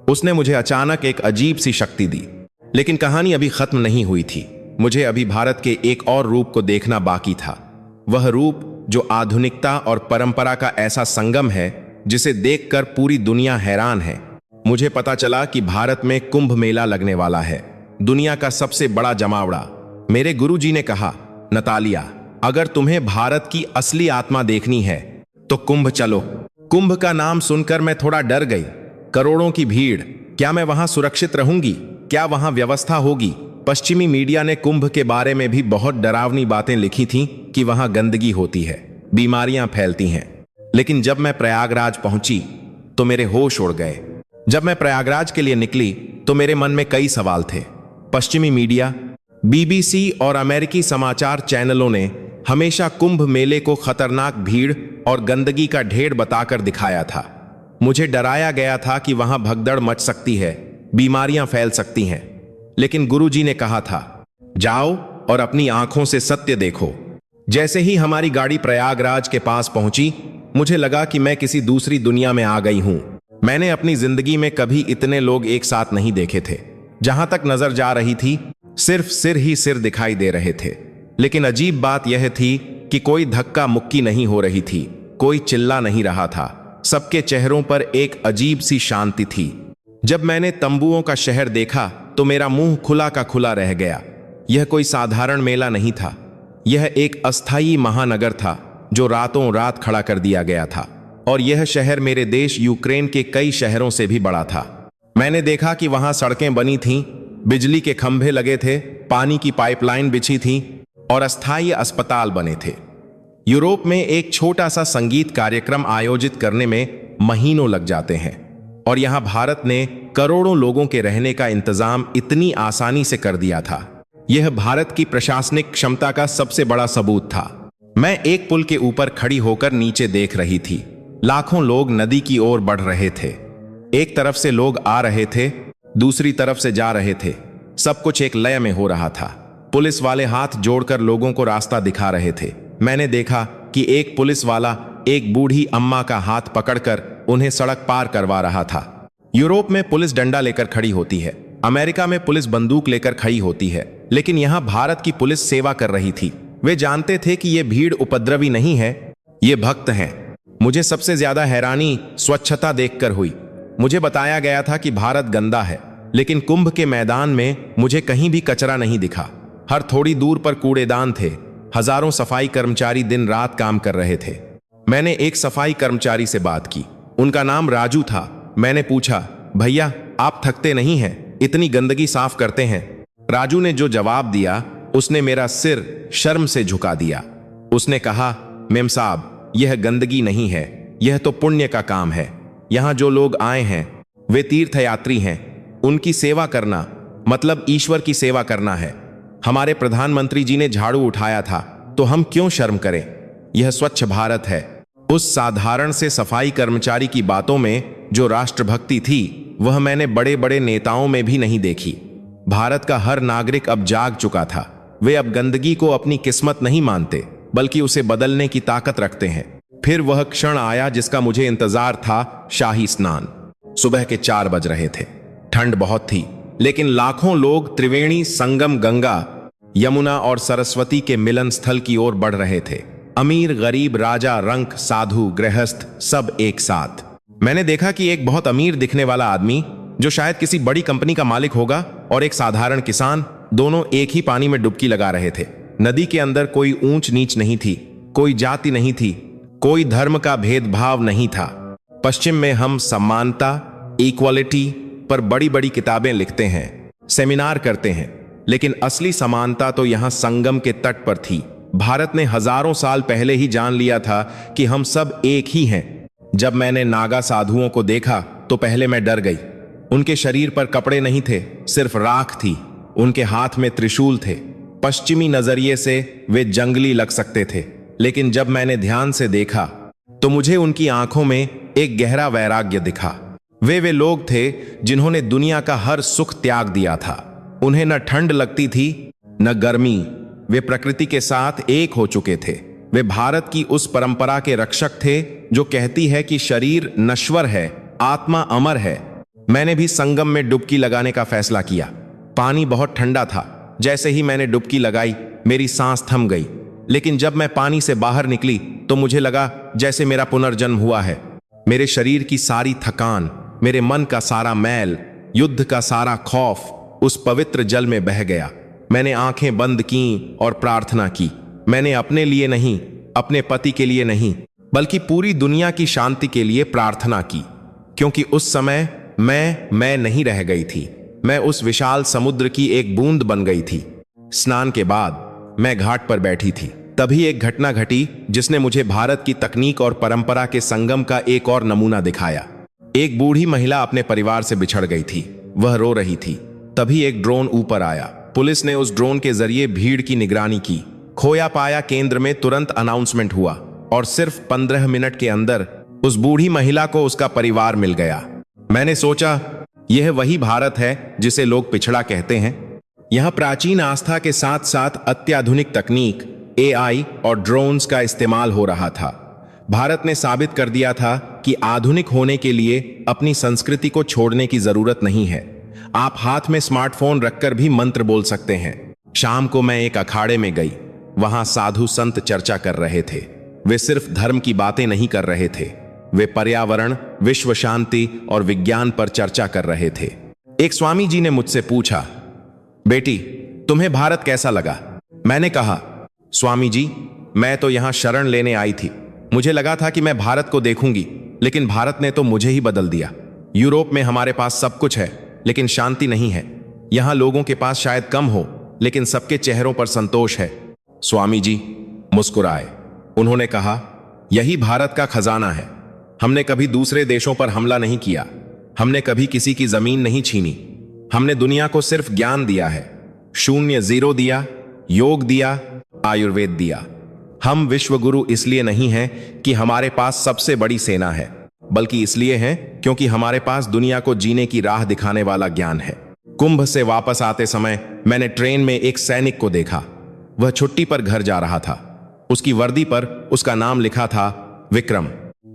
उसने मुझे अचानक एक अजीब सी शक्ति दी। लेकिन कहानी अभी खत्म नहीं हुई थी। मुझे अभी भारत के एक और रूप को देखना बाकी था। वह रूप जो आधुनिकता और परंपरा का ऐसा संगम है जिसे देखकर पूरी दुनिया हैरान है। मुझे पता चला कि भारत में कुंभ मेला लगने वाला है, दुनिया का सबसे बड़ा जमावड़ा। मेरे गुरुजी ने कहा, नतालिया, अगर तुम्हें भारत की असली आत्मा देखनी है तो कुंभ चलो। कुंभ का नाम सुनकर मैं थोड़ा डर गई। करोड़ों की भीड़, क्या मैं वहां सुरक्षित रहूंगी? क्या वहां व्यवस्था होगी? पश्चिमी मीडिया ने कुंभ के बारे में भी बहुत डरावनी बातें लिखी थीं कि वहां गंदगी होती है, बीमारियां फैलती हैं। लेकिन जब मैं प्रयागराज पहुंची तो मेरे होश उड़ गए। जब मैं प्रयागराज के लिए निकली तो मेरे मन में कई सवाल थे। पश्चिमी मीडिया, बीबीसी और अमेरिकी समाचार चैनलों ने हमेशा कुंभ मेले को खतरनाक भीड़ और गंदगी का ढेर बताकर दिखाया था। मुझे डराया गया था कि वहां भगदड़ मच सकती है, बीमारियां फैल सकती हैं। लेकिन गुरुजी ने कहा था, जाओ और अपनी आंखों से सत्य देखो। जैसे ही हमारी गाड़ी प्रयागराज के पास पहुंची, मुझे लगा कि मैं किसी दूसरी दुनिया में आ गई हूं। मैंने अपनी जिंदगी में कभी इतने लोग एक साथ नहीं देखे थे। जहां तक नजर जा रही थी, सिर्फ सिर ही सिर दिखाई दे रहे थे। लेकिन अजीब बात यह थी कि कोई धक्का मुक्की नहीं हो रही थी, कोई चिल्ला नहीं रहा था। सबके चेहरों पर एक अजीब सी शांति थी। जब मैंने तंबुओं का शहर देखा तो मेरा मुंह खुला का खुला रह गया। यह कोई साधारण मेला नहीं था, यह एक अस्थायी महानगर था जो रातों रात खड़ा कर दिया गया था। और यह शहर मेरे देश यूक्रेन के कई शहरों से भी बड़ा था। मैंने देखा कि वहां सड़कें बनी थीं, बिजली के खंभे लगे थे, पानी की पाइपलाइन बिछी थी और अस्थायी अस्पताल बने थे। यूरोप में एक छोटा सा संगीत कार्यक्रम आयोजित करने में महीनों लग जाते हैं, और यहां भारत ने करोड़ों लोगों के रहने का इंतजाम इतनी आसानी से कर दिया था। यह भारत की प्रशासनिक क्षमता का सबसे बड़ा सबूत था। मैं एक पुल के ऊपर खड़ी होकर नीचे देख रही थी। लाखों लोग नदी की ओर बढ़ रहे थे। एक तरफ से लोग आ रहे थे, दूसरी तरफ से जा रहे थे। सब कुछ एक लय में हो रहा था। पुलिस वाले हाथ जोड़कर लोगों को रास्ता दिखा रहे थे। मैंने देखा कि एक पुलिस वाला एक बूढ़ी अम्मा का हाथ पकड़कर उन्हें सड़क पार करवा रहा था। यूरोप में पुलिस डंडा लेकर खड़ी होती है, अमेरिका में पुलिस बंदूक लेकर खड़ी होती है, लेकिन यहां भारत की पुलिस सेवा कर रही थी। वे जानते थे कि ये भीड़ उपद्रवी नहीं है, ये भक्त हैं। मुझे सबसे ज्यादा हैरानी स्वच्छता देखकर हुई। मुझे बताया गया था कि भारत गंदा है, लेकिन कुंभ के मैदान में मुझे कहीं भी कचरा नहीं दिखा। हर थोड़ी दूर पर कूड़ेदान थे। हजारों सफाई कर्मचारी दिन रात काम कर रहे थे। मैंने एक सफाई कर्मचारी से बात की, उनका नाम राजू था। मैंने पूछा, भैया आप थकते नहीं हैं, इतनी गंदगी साफ करते हैं? राजू ने जो जवाब दिया उसने मेरा सिर शर्म से झुका दिया। उसने कहा, मेम साहब यह गंदगी नहीं है, यह तो पुण्य का काम है। यहाँ जो लोग आए हैं वे तीर्थयात्री हैं, उनकी सेवा करना मतलब ईश्वर की सेवा करना है। हमारे प्रधानमंत्री जी ने झाड़ू उठाया था तो हम क्यों शर्म करें? यह स्वच्छ भारत है। उस साधारण से सफाई कर्मचारी की बातों में जो राष्ट्रभक्ति थी वह मैंने बड़े बड़े नेताओं में भी नहीं देखी। भारत का हर नागरिक अब जाग चुका था। वे अब गंदगी को अपनी किस्मत नहीं मानते, बल्कि उसे बदलने की ताकत रखते हैं। फिर वह क्षण आया जिसका मुझे इंतजार था, शाही स्नान। सुबह के 4 बज रहे थे। ठंड बहुत थी, लेकिन लाखों लोग त्रिवेणी संगम गंगा, यमुना और सरस्वती के मिलन स्थल की ओर बढ़ रहे थे। अमीर, गरीब, राजा, रंक, साधु, गृहस्थ, सब एक साथ। मैंने देखा कि एक बहुत अमीर दिखने वाला आदमी जो शायद किसी बड़ी कंपनी का मालिक होगा और एक साधारण किसान, दोनों एक ही पानी में डुबकी लगा रहे थे। नदी के अंदर कोई ऊंच नीच नहीं थी, कोई जाति नहीं थी, कोई धर्म का भेदभाव नहीं था। पश्चिम में हम समानता, इक्वालिटी पर बड़ी बड़ी किताबें लिखते हैं, सेमिनार करते हैं, लेकिन असली समानता तो यहां संगम के तट पर थी। भारत ने हजारों साल पहले ही जान लिया था कि हम सब एक ही हैं। जब मैंने नागा साधुओं को देखा तो पहले मैं डर गई। उनके शरीर पर कपड़े नहीं थे, सिर्फ राख थी। उनके हाथ में त्रिशूल थे। पश्चिमी नजरिए से वे जंगली लग सकते थे, लेकिन जब मैंने ध्यान से देखा तो मुझे उनकी आंखों में एक गहरा वैराग्य दिखा। वे लोग थे जिन्होंने दुनिया का हर सुख त्याग दिया था। उन्हें न ठंड लगती थी न गर्मी। वे प्रकृति के साथ एक हो चुके थे। वे भारत की उस परंपरा के रक्षक थे जो कहती है कि शरीर नश्वर है, आत्मा अमर है। मैंने भी संगम में डुबकी लगाने का फैसला किया। पानी बहुत ठंडा था। जैसे ही मैंने डुबकी लगाई मेरी सांस थम गई, लेकिन जब मैं पानी से बाहर निकली तो मुझे लगा जैसे मेरा पुनर्जन्म हुआ है। मेरे शरीर की सारी थकान, मेरे मन का सारा मैल, युद्ध का सारा खौफ उस पवित्र जल में बह गया। मैंने आंखें बंद की और प्रार्थना की। मैंने अपने लिए नहीं, अपने पति के लिए नहीं, बल्कि पूरी दुनिया की शांति के लिए प्रार्थना की, क्योंकि उस समय मैं नहीं रह गई थी। मैं उस विशाल समुद्र की एक बूंद बन गई थी। स्नान के बाद मैं घाट पर बैठी थी। तभी एक घटना घटी जिसने मुझे भारत की तकनीक और परंपरा के संगम का एक और नमूना दिखाया। एक बूढ़ी महिला अपने परिवार से बिछड़ गई थी। वह रो रही थी। तभी एक ड्रोन ऊपर आया। पुलिस ने उस ड्रोन के जरिए भीड़ की निगरानी की। खोया पाया केंद्र में तुरंत अनाउंसमेंट हुआ और सिर्फ 15 मिनट के अंदर उस बूढ़ी महिला को उसका परिवार मिल गया। मैंने सोचा, यह वही भारत है जिसे लोग पिछड़ा कहते हैं। यहां प्राचीन आस्था के साथ साथ अत्याधुनिक तकनीक, AI और ड्रोन्स का इस्तेमाल हो रहा था। भारत ने साबित कर दिया था कि आधुनिक होने के लिए अपनी संस्कृति को छोड़ने की जरूरत नहीं है। आप हाथ में स्मार्टफोन रखकर भी मंत्र बोल सकते हैं। शाम को मैं एक अखाड़े में गई। वहां साधु संत चर्चा कर रहे थे। वे सिर्फ धर्म की बातें नहीं कर रहे थे, वे पर्यावरण, विश्व शांति और विज्ञान पर चर्चा कर रहे थे। एक स्वामी जी ने मुझसे पूछा, बेटी तुम्हें भारत कैसा लगा? मैंने कहा, स्वामी जी मैं तो यहां शरण लेने आई थी। मुझे लगा था कि मैं भारत को देखूंगी, लेकिन भारत ने तो मुझे ही बदल दिया। यूरोप में हमारे पास सब कुछ है, लेकिन शांति नहीं है। यहां लोगों के पास शायद कम हो, लेकिन सबके चेहरों पर संतोष है। स्वामी जी मुस्कुराए। उन्होंने कहा, यही भारत का खजाना है। हमने कभी दूसरे देशों पर हमला नहीं किया, हमने कभी किसी की जमीन नहीं छीनी। हमने दुनिया को सिर्फ ज्ञान दिया है, शून्य जीरो दिया, योग दिया, आयुर्वेद दिया। हम विश्व गुरु इसलिए नहीं हैं कि हमारे पास सबसे बड़ी सेना है, बल्कि इसलिए हैं क्योंकि हमारे पास दुनिया को जीने की राह दिखाने वाला ज्ञान है। कुंभ से वापस आते समय मैंने ट्रेन में एक सैनिक को देखा। वह छुट्टी पर घर जा रहा था। उसकी वर्दी पर उसका नाम लिखा था विक्रम।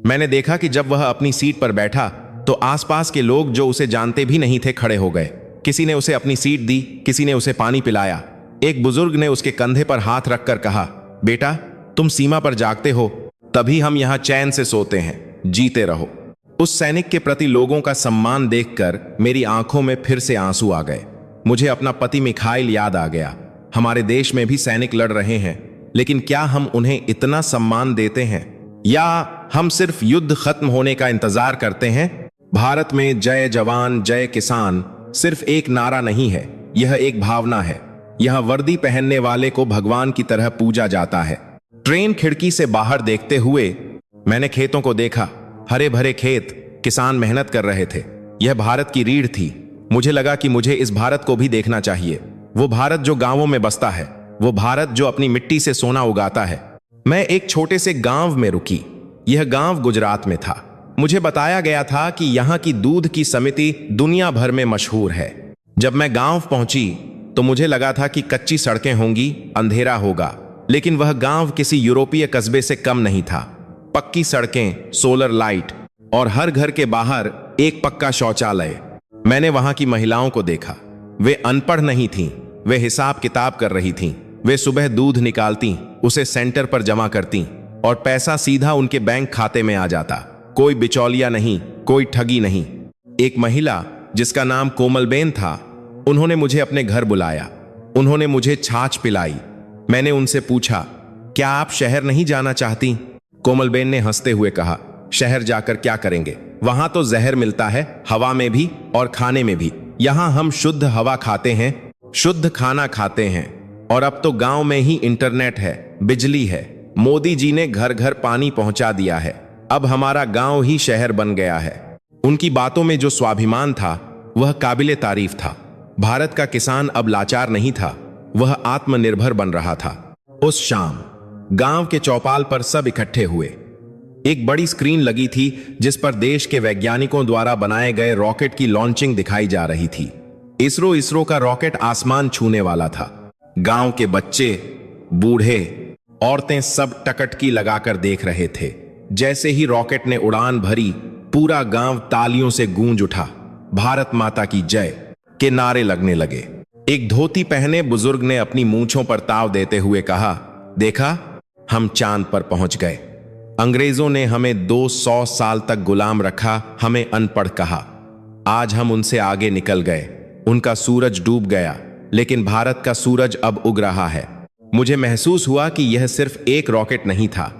मैंने देखा कि जब वह अपनी सीट पर बैठा तो आसपास के लोग जो उसे जानते भी नहीं थे खड़े हो गए। किसी ने उसे अपनी सीट दी, किसी ने उसे पानी पिलाया। एक बुजुर्ग ने उसके कंधे पर हाथ रखकर कहा, बेटा तुम सीमा पर जागते हो, तभी हम यहां चैन से सोते हैं, जीते रहो। उस सैनिक के प्रति लोगों का सम्मान देखकर मेरी आंखों में फिर से आंसू आ गए। मुझे अपना पति मिखाइल याद आ गया। हमारे देश में भी सैनिक लड़ रहे हैं, लेकिन क्या हम उन्हें इतना सम्मान देते हैं, या हम सिर्फ युद्ध खत्म होने का इंतजार करते हैं? भारत में जय जवान जय किसान सिर्फ एक नारा नहीं है, यह एक भावना है। यह वर्दी पहनने वाले को भगवान की तरह पूजा जाता है। ट्रेन खिड़की से बाहर देखते हुए मैंने खेतों को देखा। हरे भरे खेत, किसान मेहनत कर रहे थे। यह भारत की रीढ़ थी। मुझे लगा कि मुझे इस भारत को भी देखना चाहिए। वो भारत जो गांवों में बसता है, वो भारत जो अपनी मिट्टी से सोना उगाता है। मैं एक छोटे से गांव में रुकी। यह गांव गुजरात में था। मुझे बताया गया था कि यहाँ की दूध की समिति दुनिया भर में मशहूर है। जब मैं गांव पहुंची तो मुझे लगा था कि कच्ची सड़कें होंगी, अंधेरा होगा, लेकिन वह गांव किसी यूरोपीय कस्बे से कम नहीं था। पक्की सड़कें, सोलर लाइट और हर घर के बाहर एक पक्का शौचालय। मैंने वहां की महिलाओं को देखा। वे अनपढ़ नहीं थीं, वे हिसाब किताब कर रही थीं। वे सुबह दूध निकालती, उसे सेंटर पर जमा करती और पैसा सीधा उनके बैंक खाते में आ जाता। कोई बिचौलिया नहीं, कोई ठगी नहीं। एक महिला जिसका नाम कोमलबेन था, उन्होंने मुझे अपने घर बुलाया। उन्होंने मुझे छाछ पिलाई। मैंने उनसे पूछा, क्या आप शहर नहीं जाना चाहती? कोमलबेन ने हंसते हुए कहा, शहर जाकर क्या करेंगे? वहां तो जहर मिलता है, हवा में भी और खाने में भी। यहां हम शुद्ध हवा खाते हैं, शुद्ध खाना खाते हैं, और अब तो गांव में ही इंटरनेट है, बिजली है। मोदी जी ने घर घर पानी पहुंचा दिया है। अब हमारा गांव ही शहर बन गया है। उनकी बातों में जो स्वाभिमान था वह काबिले तारीफ था। भारत का किसान अब लाचार नहीं था, वह आत्मनिर्भर बन रहा था। उस शाम गांव के चौपाल पर सब इकट्ठे हुए। एक बड़ी स्क्रीन लगी थी जिस पर देश के वैज्ञानिकों द्वारा बनाए गए रॉकेट की लॉन्चिंग दिखाई जा रही थी। इसरो का रॉकेट आसमान छूने वाला था। गांव के बच्चे, बूढ़े, औरतें सब टकटकी लगाकर देख रहे थे। जैसे ही रॉकेट ने उड़ान भरी, पूरा गांव तालियों से गूंज उठा। भारत माता की जय के नारे लगने लगे। एक धोती पहने बुजुर्ग ने अपनी मूंछों पर ताव देते हुए कहा, देखा, हम चांद पर पहुंच गए। अंग्रेजों ने हमें 200 साल तक गुलाम रखा, हमें अनपढ़ कहा। आज हम उनसे आगे निकल गए। उनका सूरज डूब गया, लेकिन भारत का सूरज अब उग रहा है। मुझे महसूस हुआ कि यह सिर्फ एक रॉकेट नहीं था,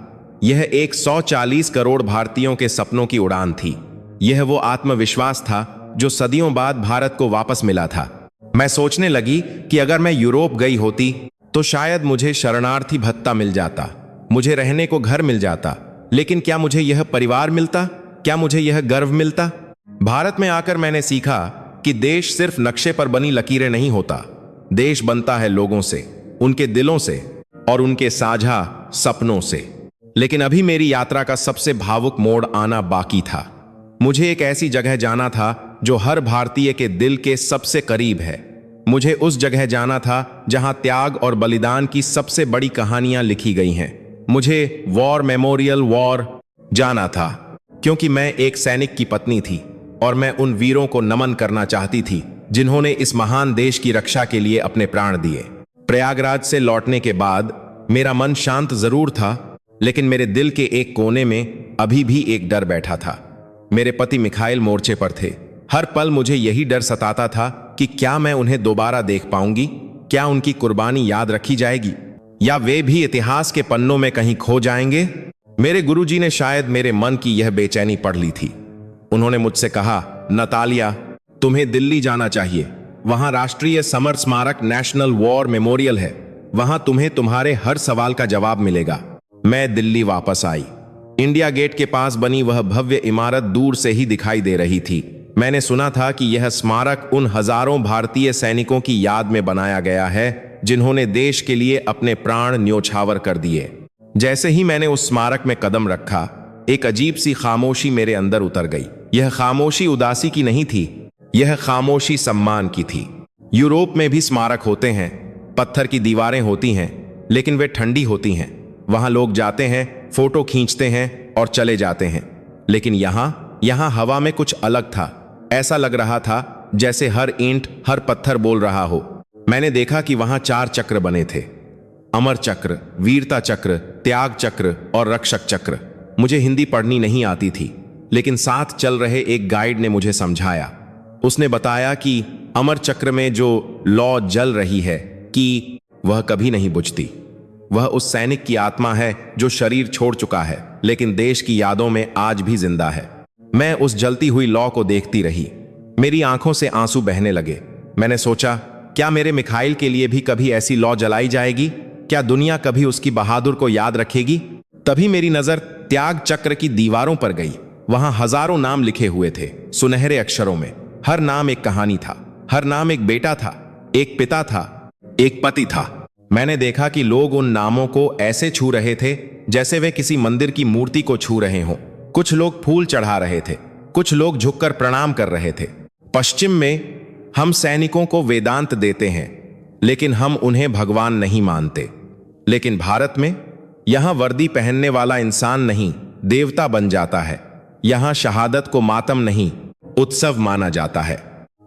यह 140 करोड़ भारतीयों के सपनों की उड़ान थी। यह वो आत्मविश्वास था जो सदियों बाद भारत को वापस मिला था। मैं सोचने लगी कि अगर मैं यूरोप गई होती तो शायद मुझे शरणार्थी भत्ता मिल जाता, मुझे रहने को घर मिल जाता, लेकिन क्या मुझे यह परिवार मिलता? क्या मुझे यह गर्व मिलता? भारत में आकर मैंने सीखा कि देश सिर्फ नक्शे पर बनी लकीरें नहीं होता। देश बनता है लोगों से, उनके दिलों से और उनके साझा सपनों से। लेकिन अभी मेरी यात्रा का सबसे भावुक मोड़ आना बाकी था। मुझे एक ऐसी जगह जाना था जो हर भारतीय के दिल के सबसे करीब है। मुझे उस जगह जाना था जहां त्याग और बलिदान की सबसे बड़ी कहानियां लिखी गई हैं। मुझे वॉर मेमोरियल वॉर जाना था, क्योंकि मैं एक सैनिक की पत्नी थी और मैं उन वीरों को नमन करना चाहती थी जिन्होंने इस महान देश की रक्षा के लिए अपने प्राण दिए। प्रयागराज से लौटने के बाद मेरा मन शांत जरूर था, लेकिन मेरे दिल के एक कोने में अभी भी एक डर बैठा था। मेरे पति मिखाइल मोर्चे पर थे। हर पल मुझे यही डर सताता था कि क्या मैं उन्हें दोबारा देख पाऊंगी, क्या उनकी कुर्बानी याद रखी जाएगी, या वे भी इतिहास के पन्नों में कहीं खो जाएंगे। मेरे गुरुजी ने शायद मेरे मन की यह बेचैनी पढ़ ली थी। उन्होंने मुझसे कहा, नतालिया, तुम्हें दिल्ली जाना चाहिए। वहां राष्ट्रीय समर स्मारक नेशनल वॉर मेमोरियल है। वहां तुम्हें तुम्हारे हर सवाल का जवाब मिलेगा। मैं दिल्ली वापस आई। इंडिया गेट के पास बनी वह भव्य इमारत दूर से ही दिखाई दे रही थी। मैंने सुना था कि यह स्मारक उन हजारों भारतीय सैनिकों की याद में बनाया गया है जिन्होंने देश के लिए अपने प्राण न्योछावर कर दिए। जैसे ही मैंने उस स्मारक में कदम रखा, एक अजीब सी खामोशी मेरे अंदर उतर गई। यह खामोशी उदासी की नहीं थी, यह खामोशी सम्मान की थी। यूरोप में भी स्मारक होते हैं, पत्थर की दीवारें होती हैं, लेकिन वे ठंडी होती हैं। वहां लोग जाते हैं, फोटो खींचते हैं और चले जाते हैं। लेकिन यहां हवा में कुछ अलग था। ऐसा लग रहा था जैसे हर ईंट, हर पत्थर बोल रहा हो। मैंने देखा कि वहां 4 चक्र बने थे, अमर चक्र, वीरता चक्र, त्याग चक्र और रक्षक चक्र। मुझे हिंदी पढ़नी नहीं आती थी, लेकिन साथ चल रहे एक गाइड ने मुझे समझाया। उसने बताया कि अमर चक्र में जो लौ जल रही है कि वह कभी नहीं बुझती। वह उस सैनिक की आत्मा है जो शरीर छोड़ चुका है, लेकिन देश की यादों में आज भी जिंदा है। मैं उस जलती हुई लौ को देखती रही। मेरी आंखों से आंसू बहने लगे। मैंने सोचा, क्या मेरे मिखाइल के लिए भी कभी ऐसी लौ जलाई जाएगी? क्या दुनिया कभी उसकी बहादुर को याद रखेगी? तभी मेरी नजर त्याग चक्र की दीवारों पर गई। वहां हजारों नाम लिखे हुए थे, सुनहरे अक्षरों में। हर नाम एक कहानी था, हर नाम एक बेटा था, एक पिता था, एक पति था। मैंने देखा कि लोग उन नामों को ऐसे छू रहे थे जैसे वे किसी मंदिर की मूर्ति को छू रहे हों। कुछ लोग फूल चढ़ा रहे थे, कुछ लोग झुककर प्रणाम कर रहे थे। पश्चिम में हम सैनिकों को वेदांत देते हैं, लेकिन हम उन्हें भगवान नहीं मानते। लेकिन भारत में यहां वर्दी पहनने वाला इंसान नहीं, देवता बन जाता है। यहां शहादत को मातम नहीं, उत्सव माना जाता है।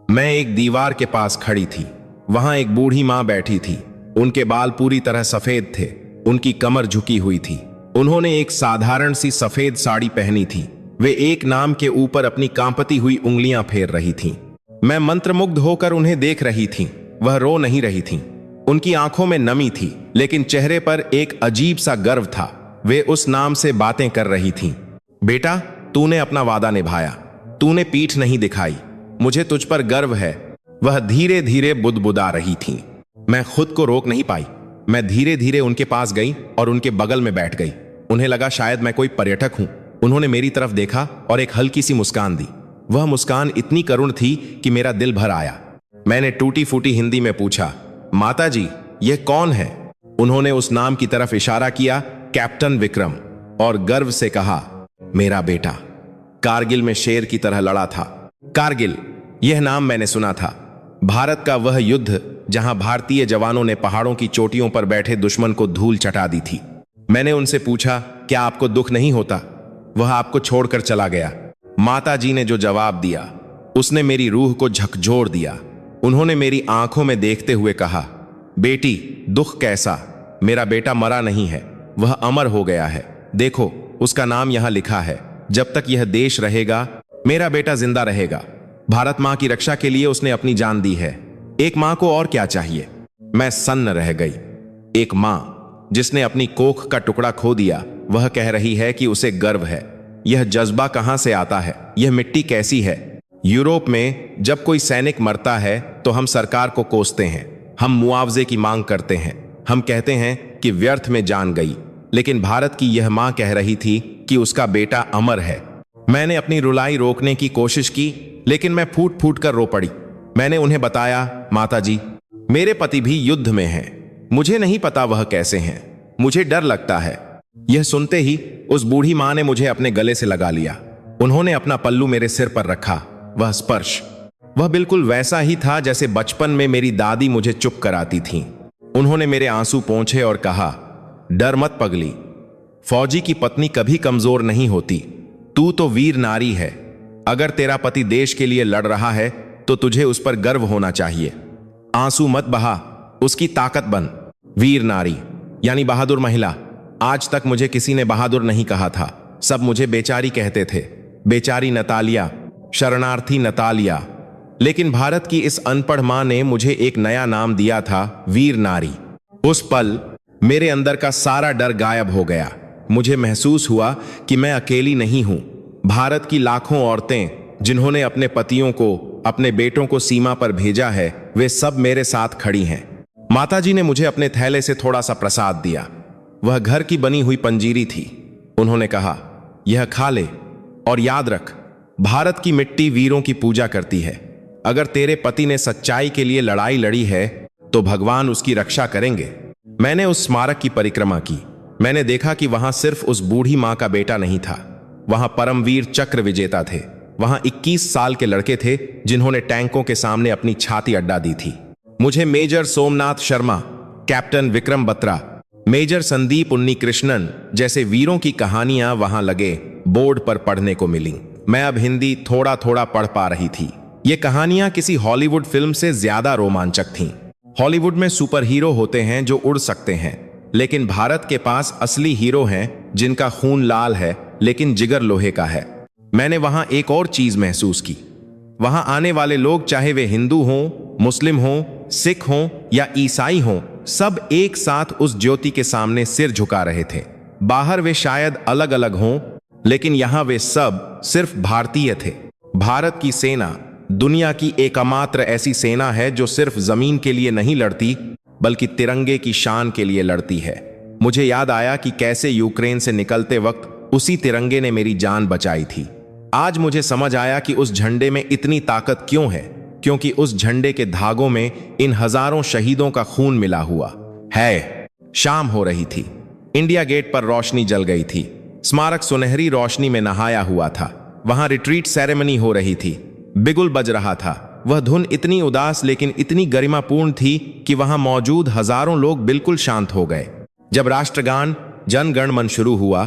मैं एक दीवार के पास खड़ी थी। वहां एक बूढ़ी मां बैठी थी। उनके बाल पूरी तरह सफेद थे, उनकी कमर झुकी हुई थी। उन्होंने एक साधारण सी सफेद साड़ी पहनी थी। वे एक नाम के ऊपर अपनी कांपती हुई उंगलियां फेर रही थीं। मैं मंत्रमुग्ध होकर उन्हें देख रही थी। वह रो नहीं रही थीं। उनकी आंखों में नमी थी, लेकिन चेहरे पर एक अजीब सा गर्व था। वे उस नाम से बातें कर रही थीं। बेटा, तूने अपना वादा निभाया, तूने पीठ नहीं दिखाई, मुझे तुझ पर गर्व है। वह धीरे धीरे बुदबुदा रही थीं। मैं खुद को रोक नहीं पाई। मैं धीरे धीरे उनके पास गई और उनके बगल में बैठ गई। उन्हें लगा शायद मैं कोई पर्यटक हूं। उन्होंने मेरी तरफ देखा और एक हल्की सी मुस्कान दी। वह मुस्कान इतनी करुण थी कि मेरा दिल भर आया। मैंने टूटी फूटी हिंदी में पूछा, माता जी, यह कौन है? उन्होंने उस नाम की तरफ इशारा किया, कैप्टन विक्रम, और गर्व से कहा, मेरा बेटा कारगिल में शेर की तरह लड़ा था। कारगिल, यह नाम मैंने सुना था। भारत का वह युद्ध जहां भारतीय जवानों ने पहाड़ों की चोटियों पर बैठे दुश्मन को धूल चटा दी थी। मैंने उनसे पूछा, क्या आपको दुख नहीं होता? वह आपको छोड़कर चला गया। माता जी ने जो जवाब दिया, उसने मेरी रूह को झकझोर दिया। उन्होंने मेरी आंखों में देखते हुए कहा, बेटी, दुख कैसा? मेरा बेटा मरा नहीं है, वह अमर हो गया है। देखो, उसका नाम यहां लिखा है। जब तक यह देश रहेगा, मेरा बेटा जिंदा रहेगा। भारत मां की रक्षा के लिए उसने अपनी जान दी है। एक मां को और क्या चाहिए? मैं सन्न रह गई। एक मां जिसने अपनी कोख का टुकड़ा खो दिया, वह कह रही है कि उसे गर्व है। यह जज्बा कहां से आता है? यह मिट्टी कैसी है? यूरोप में जब कोई सैनिक मरता है तो हम सरकार को कोसते हैं, हम मुआवजे की मांग करते हैं, हम कहते हैं कि व्यर्थ में जान गई। लेकिन भारत की यह मां कह रही थी कि उसका बेटा अमर है। मैंने अपनी रुलाई रोकने की कोशिश की, लेकिन मैं फूट फूट कर रो पड़ी। मैंने उन्हें बताया, माता जी, मेरे पति भी युद्ध में हैं। मुझे नहीं पता वह कैसे हैं। मुझे डर लगता है। यह सुनते ही उस बूढ़ी मां ने मुझे अपने गले से लगा लिया। उन्होंने अपना पल्लू मेरे सिर पर रखा। वह स्पर्श, वह बिल्कुल वैसा ही था जैसे बचपन में मेरी दादी मुझे चुप कराती थीं। उन्होंने मेरे आंसू पोंछे और कहा, डर मत पगली, फौजी की पत्नी कभी कमजोर नहीं होती। तू तो वीर नारी है। अगर तेरा पति देश के लिए लड़ रहा है तो तुझे उस पर गर्व होना चाहिए। आंसू मत बहा, उसकी ताकत बन। वीर नारी यानी बहादुर महिला। आज तक मुझे किसी ने बहादुर नहीं कहा था, सब मुझे बेचारी कहते थे। बेचारी नतालिया, शरणार्थी नतालिया। लेकिन भारत की इस अनपढ़ मां ने मुझे एक नया नाम दिया था, वीर नारी। उस पल मेरे अंदर का सारा डर गायब हो गया। मुझे महसूस हुआ कि मैं अकेली नहीं हूं। भारत की लाखों औरतें जिन्होंने अपने पतियों को, अपने बेटों को सीमा पर भेजा है, वे सब मेरे साथ खड़ी हैं। माताजी ने मुझे अपने थैले से थोड़ा सा प्रसाद दिया। वह घर की बनी हुई पंजीरी थी। उन्होंने कहा, यह खा ले और याद रख, भारत की मिट्टी वीरों की पूजा करती है। अगर तेरे पति ने सच्चाई के लिए लड़ाई लड़ी है तो भगवान उसकी रक्षा करेंगे। मैंने उस स्मारक की परिक्रमा की। मैंने देखा कि वहां सिर्फ उस बूढ़ी मां का बेटा नहीं था, वहां परमवीर चक्र विजेता थे। वहां 21 साल के लड़के थे जिन्होंने टैंकों के सामने अपनी छाती अड्डा दी थी। मुझे major Somnath Sharma, captain Vikram Batra, major Sandeep Unnikrishnan जैसे वीरों की कहानियां वहां लगे बोर्ड पर पढ़ने को मिली। मैं अब हिंदी थोड़ा थोड़ा पढ़ पा रही थी। ये कहानियां किसी हॉलीवुड फिल्म से ज्यादा रोमांचक थीं। हॉलीवुड में सुपर हीरो होते हैं जो उड़ सकते हैं, लेकिन भारत के पास असली हीरो हैं जिनका खून लाल है लेकिन जिगर लोहे का है। मैंने वहां एक और चीज महसूस की। वहां आने वाले लोग, चाहे वे हिंदू हों, मुस्लिम हों, सिख हों या ईसाई हों, सब एक साथ उस ज्योति के सामने सिर झुका रहे थे। बाहर वे शायद अलग अलग हों, लेकिन यहां वे सब सिर्फ भारतीय थे। भारत की सेना दुनिया की एकमात्र ऐसी सेना है जो सिर्फ जमीन के लिए नहीं लड़ती, बल्कि तिरंगे की शान के लिए लड़ती है। मुझे याद आया कि कैसे यूक्रेन से निकलते वक्त उसी तिरंगे ने मेरी जान बचाई थी। आज मुझे समझ आया कि उस झंडे में इतनी ताकत क्यों है, क्योंकि उस झंडे के धागों में इन हजारों शहीदों का खून मिला हुआ है। शाम हो रही थी। इंडिया गेट पर रोशनी जल गई थी। स्मारक सुनहरी रोशनी में नहाया हुआ था। वहां रिट्रीट सेरेमनी हो रही थी। बिगुल बज रहा था। वह धुन इतनी उदास लेकिन इतनी गरिमापूर्ण थी कि वहां मौजूद हजारों लोग बिल्कुल शांत हो गए। जब राष्ट्रगान जन गण मन शुरू हुआ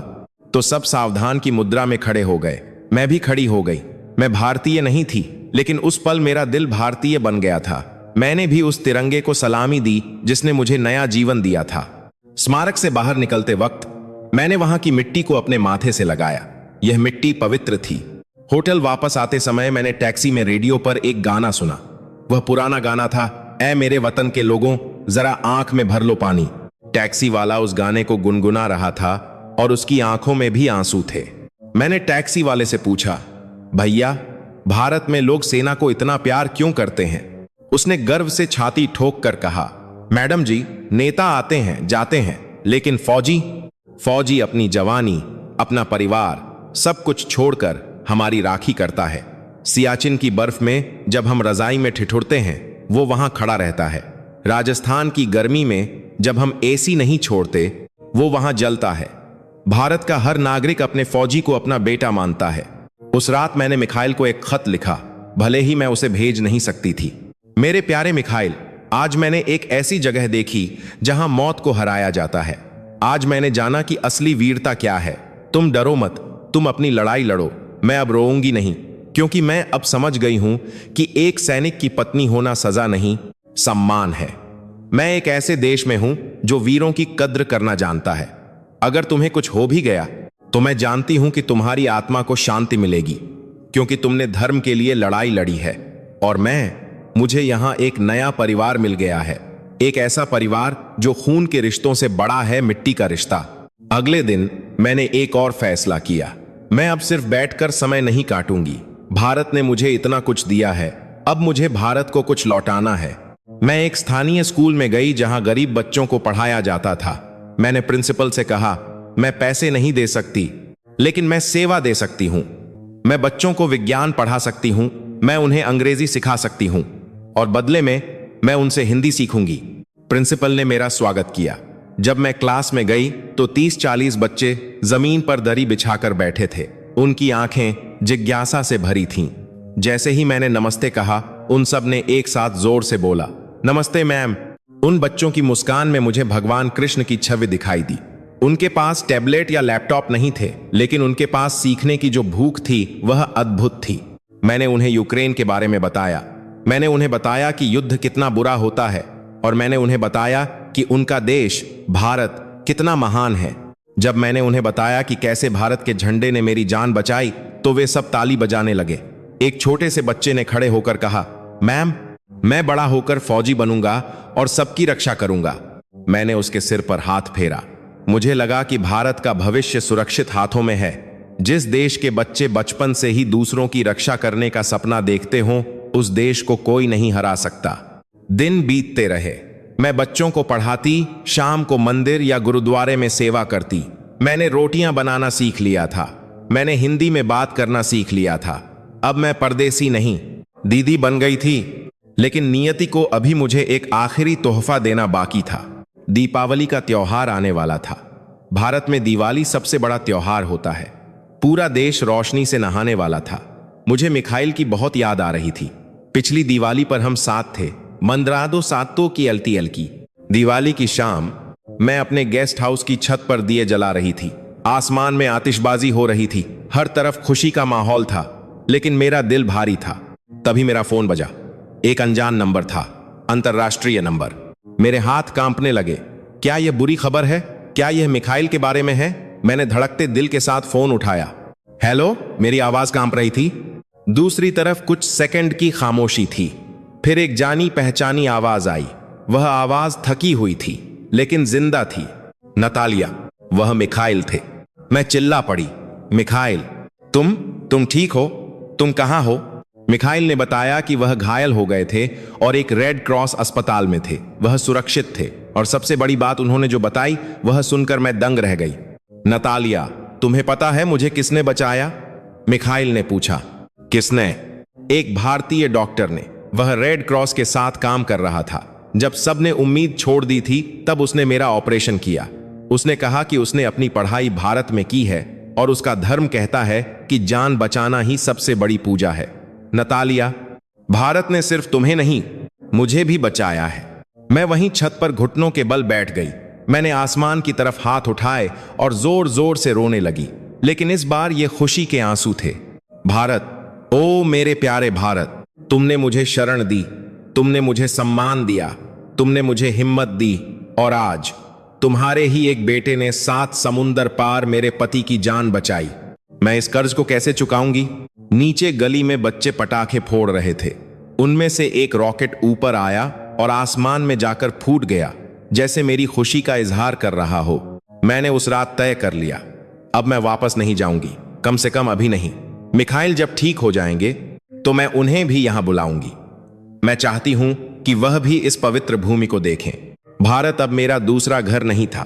तो सब सावधान की मुद्रा में खड़े हो गए। मैं भी खड़ी हो गई। मैं भारतीय नहीं थी, लेकिन उस पल मेरा दिल भारतीय बन गया था। मैंने भी उस तिरंगे को सलामी दी जिसने मुझे नया जीवन दिया था। स्मारक से बाहर निकलते वक्त मैंने वहां की मिट्टी को अपने माथे से लगाया। यह मिट्टी पवित्र थी। होटल वापस आते समय मैंने टैक्सी में रेडियो पर एक गाना सुना। वह पुराना गाना था, ऐ मेरे वतन के लोगों, जरा आंख में भर लो पानी। टैक्सी वाला उस गाने को गुनगुना रहा था और उसकी आंखों में भी आंसू थे। मैंने टैक्सी वाले से पूछा, भैया, भारत में लोग सेना को इतना प्यार क्यों करते हैं? उसने गर्व से छाती ठोक कर कहा, मैडम जी, नेता आते हैं जाते हैं, लेकिन फौजी अपनी जवानी, अपना परिवार, सब कुछ छोड़कर हमारी राखी करता है। सियाचिन की बर्फ में जब हम रजाई में ठिठुरते हैं, वो वहां खड़ा रहता है। राजस्थान की गर्मी में जब हम एसी नहीं छोड़ते, वो वहां जलता है। भारत का हर नागरिक अपने फौजी को अपना बेटा मानता है। उस रात मैंने मिखाइल को एक खत लिखा, भले ही मैं उसे भेज नहीं सकती थी। मेरे प्यारे मिखाइल, आज मैंने एक ऐसी जगह देखी जहां मौत को हराया जाता है। आज मैंने जाना कि असली वीरता क्या है। तुम डरो मत, तुम अपनी लड़ाई लड़ो। मैं अब रोऊंगी नहीं, क्योंकि मैं अब समझ गई हूं कि एक सैनिक की पत्नी होना सजा नहीं, सम्मान है। मैं एक ऐसे देश में हूं जो वीरों की कद्र करना जानता है। अगर तुम्हें कुछ हो भी गया तो मैं जानती हूं कि तुम्हारी आत्मा को शांति मिलेगी, क्योंकि तुमने धर्म के लिए लड़ाई लड़ी है। और मुझे यहां एक नया परिवार मिल गया है। एक ऐसा परिवार जो खून के रिश्तों से बड़ा है मिट्टी का रिश्ता। अगले दिन मैंने एक और फैसला किया। मैं अब सिर्फ बैठकर समय नहीं काटूंगी। भारत ने मुझे इतना कुछ दिया है, अब मुझे भारत को कुछ लौटाना है। मैं एक स्थानीय स्कूल में गई जहां गरीब बच्चों को पढ़ाया जाता था। मैंने प्रिंसिपल से कहा, मैं पैसे नहीं दे सकती, लेकिन मैं सेवा दे सकती हूं। मैं बच्चों को विज्ञान पढ़ा सकती हूं, मैं उन्हें अंग्रेजी सिखा सकती हूं, और बदले में मैं उनसे हिंदी सीखूंगी। प्रिंसिपल ने मेरा स्वागत किया। जब मैं क्लास में गई तो 30-40 बच्चे जमीन पर दरी बिछाकर बैठे थे। उनकी आंखें जिज्ञासा से भरी थीं। जैसे ही मैंने नमस्ते कहा, उन सब ने एक साथ जोर से बोला, नमस्ते मैम। उन बच्चों की मुस्कान में मुझे भगवान कृष्ण की छवि दिखाई दी। उनके पास टैबलेट या लैपटॉप नहीं थे, लेकिन उनके पास सीखने की जो भूख थी वह अद्भुत थी। मैंने उन्हें यूक्रेन के बारे में बताया। मैंने उन्हें बताया कि युद्ध कितना बुरा होता है, और मैंने उन्हें बताया कि उनका देश भारत कितना महान है। जब मैंने उन्हें बताया कि कैसे भारत के झंडे ने मेरी जान बचाई तो वे सब ताली बजाने लगे। एक छोटे से बच्चे ने खड़े होकर कहा, मैम, मैं बड़ा होकर फौजी बनूंगा और सबकी रक्षा करूंगा। मैंने उसके सिर पर हाथ फेरा। मुझे लगा कि भारत का भविष्य सुरक्षित हाथों में है। जिस देश के बच्चे बचपन से ही दूसरों की रक्षा करने का सपना देखते हों, उस देश को कोई नहीं हरा सकता। दिन बीतते रहे। मैं बच्चों को पढ़ाती, शाम को मंदिर या गुरुद्वारे में सेवा करती। मैंने रोटियां बनाना सीख लिया था। मैंने हिंदी में बात करना सीख लिया था। अब मैं परदेसी नहीं, दीदी बन गई थी। लेकिन नियति को अभी मुझे एक आखिरी तोहफा देना बाकी था। दीपावली का त्योहार आने वाला था। भारत में दिवाली सबसे बड़ा त्योहार होता है। पूरा देश रोशनी से नहाने वाला था। मुझे मिखाइल की बहुत याद आ रही थी। पिछली दिवाली पर हम साथ थे, मंद्रादो सातों की अलती अलकी। दिवाली की शाम मैं अपने गेस्ट हाउस की छत पर दिए जला रही थी। आसमान में आतिशबाजी हो रही थी। हर तरफ खुशी का माहौल था, लेकिन मेरा दिल भारी था। तभी मेरा फोन बजा। एक अनजान नंबर था, अंतर्राष्ट्रीय नंबर। मेरे हाथ कांपने लगे। क्या यह बुरी खबर है? क्या यह मिखाइल के बारे में है? मैंने धड़कते दिल के साथ फोन उठाया। हेलो, मेरी आवाज कांप रही थी। दूसरी तरफ कुछ सेकंड की खामोशी थी। फिर एक जानी पहचानी आवाज आई। वह आवाज थकी हुई थी, लेकिन जिंदा थी। नतालिया, वह मिखाइल थे। मैं चिल्ला पड़ी, मिखाइल, तुम ठीक हो? तुम कहां हो? मिखाइल ने बताया कि वह घायल हो गए थे और एक रेड क्रॉस अस्पताल में थे। वह सुरक्षित थे, और सबसे बड़ी बात उन्होंने जो बताई वह सुनकर मैं दंग रह गई। नतालिया, तुम्हें पता है मुझे किसने बचाया? मिखाइल ने पूछा। किसने? एक भारतीय डॉक्टर ने। वह रेड क्रॉस के साथ काम कर रहा था। जब सबने उम्मीद छोड़ दी थी, तब उसने मेरा ऑपरेशन किया। उसने कहा कि उसने अपनी पढ़ाई भारत में की है और उसका धर्म कहता है कि जान बचाना ही सबसे बड़ी पूजा है। नतालिया, भारत ने सिर्फ तुम्हें नहीं, मुझे भी बचाया है। मैं वहीं छत पर घुटनों के बल बैठ गई। मैंने आसमान की तरफ हाथ उठाए और जोर जोर से रोने लगी, लेकिन इस बार ये खुशी के आंसू थे। भारत, ओ मेरे प्यारे भारत, तुमने मुझे शरण दी, तुमने मुझे सम्मान दिया, तुमने मुझे हिम्मत दी, और आज तुम्हारे ही एक बेटे ने 7 समुंदर पार मेरे पति की जान बचाई। मैं इस कर्ज को कैसे चुकाऊंगी? नीचे गली में बच्चे पटाखे फोड़ रहे थे। उनमें से एक रॉकेट ऊपर आया और आसमान में जाकर फूट गया, जैसे मेरी खुशी का इजहार कर रहा हो। मैंने उस रात तय कर लिया, अब मैं वापस नहीं जाऊंगी, कम से कम अभी नहीं। मिखाइल जब ठीक हो जाएंगे तो मैं उन्हें भी यहां बुलाऊंगी। मैं चाहती हूं कि वह भी इस पवित्र भूमि को देखें। भारत अब मेरा दूसरा घर नहीं था,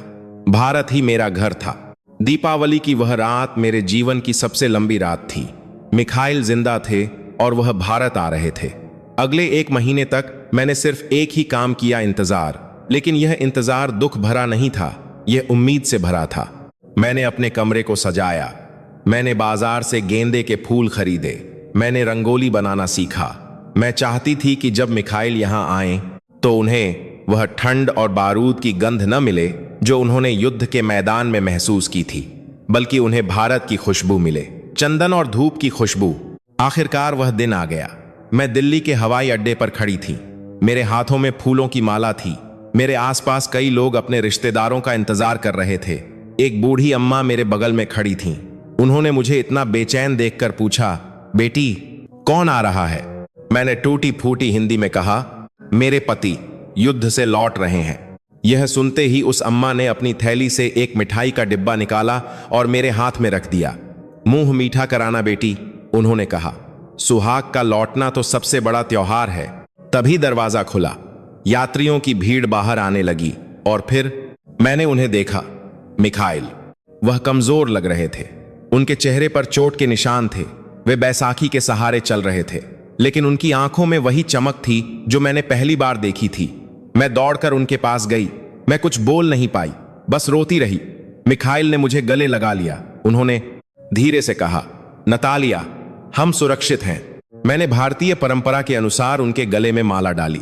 भारत ही मेरा घर था। दीपावली की वह रात मेरे जीवन की सबसे लंबी रात थी। मिखाइल जिंदा थे और वह भारत आ रहे थे। अगले 1 महीने तक मैंने सिर्फ एक ही काम किया, इंतजार। लेकिन यह इंतजार दुख भरा नहीं था, यह उम्मीद से भरा था। मैंने अपने कमरे को सजाया। मैंने बाजार से गेंदे के फूल खरीदे। मैंने रंगोली बनाना सीखा। मैं चाहती थी कि जब मिखाइल यहां आए तो उन्हें वह ठंड और बारूद की गंध न मिले जो उन्होंने युद्ध के मैदान में महसूस की थी, बल्कि उन्हें भारत की खुशबू मिले, चंदन और धूप की खुशबू। आखिरकार वह दिन आ गया। मैं दिल्ली के हवाई अड्डे पर खड़ी थी। मेरे हाथों में फूलों की माला थी। मेरे आसपास कई लोग अपने रिश्तेदारों का इंतजार कर रहे थे। एक बूढ़ी अम्मा मेरे बगल में खड़ी थीं। उन्होंने मुझे इतना बेचैन देखकर पूछा, बेटी, कौन आ रहा है? मैंने टूटी फूटी हिंदी में कहा, मेरे पति युद्ध से लौट रहे हैं। यह सुनते ही उस अम्मा ने अपनी थैली से एक मिठाई का डिब्बा निकाला और मेरे हाथ में रख दिया। मुंह मीठा कराना बेटी, उन्होंने कहा। सुहाग का लौटना तो सबसे बड़ा त्योहार है। तभी दरवाजा खुला। यात्रियों की भीड़ बाहर आने लगी और फिर मैंने उन्हें देखा। मिखाइल, वह कमजोर लग रहे थे। उनके चेहरे पर चोट के निशान थे। वे बैसाखी के सहारे चल रहे थे, लेकिन उनकी आंखों में वही चमक थी जो मैंने पहली बार देखी थी। मैं दौड़कर उनके पास गई। मैं कुछ बोल नहीं पाई, बस रोती रही। मिखाइल ने मुझे गले लगा लिया। उन्होंने धीरे से कहा, नतालिया, हम सुरक्षित हैं। मैंने भारतीय परंपरा के अनुसार उनके गले में माला डाली।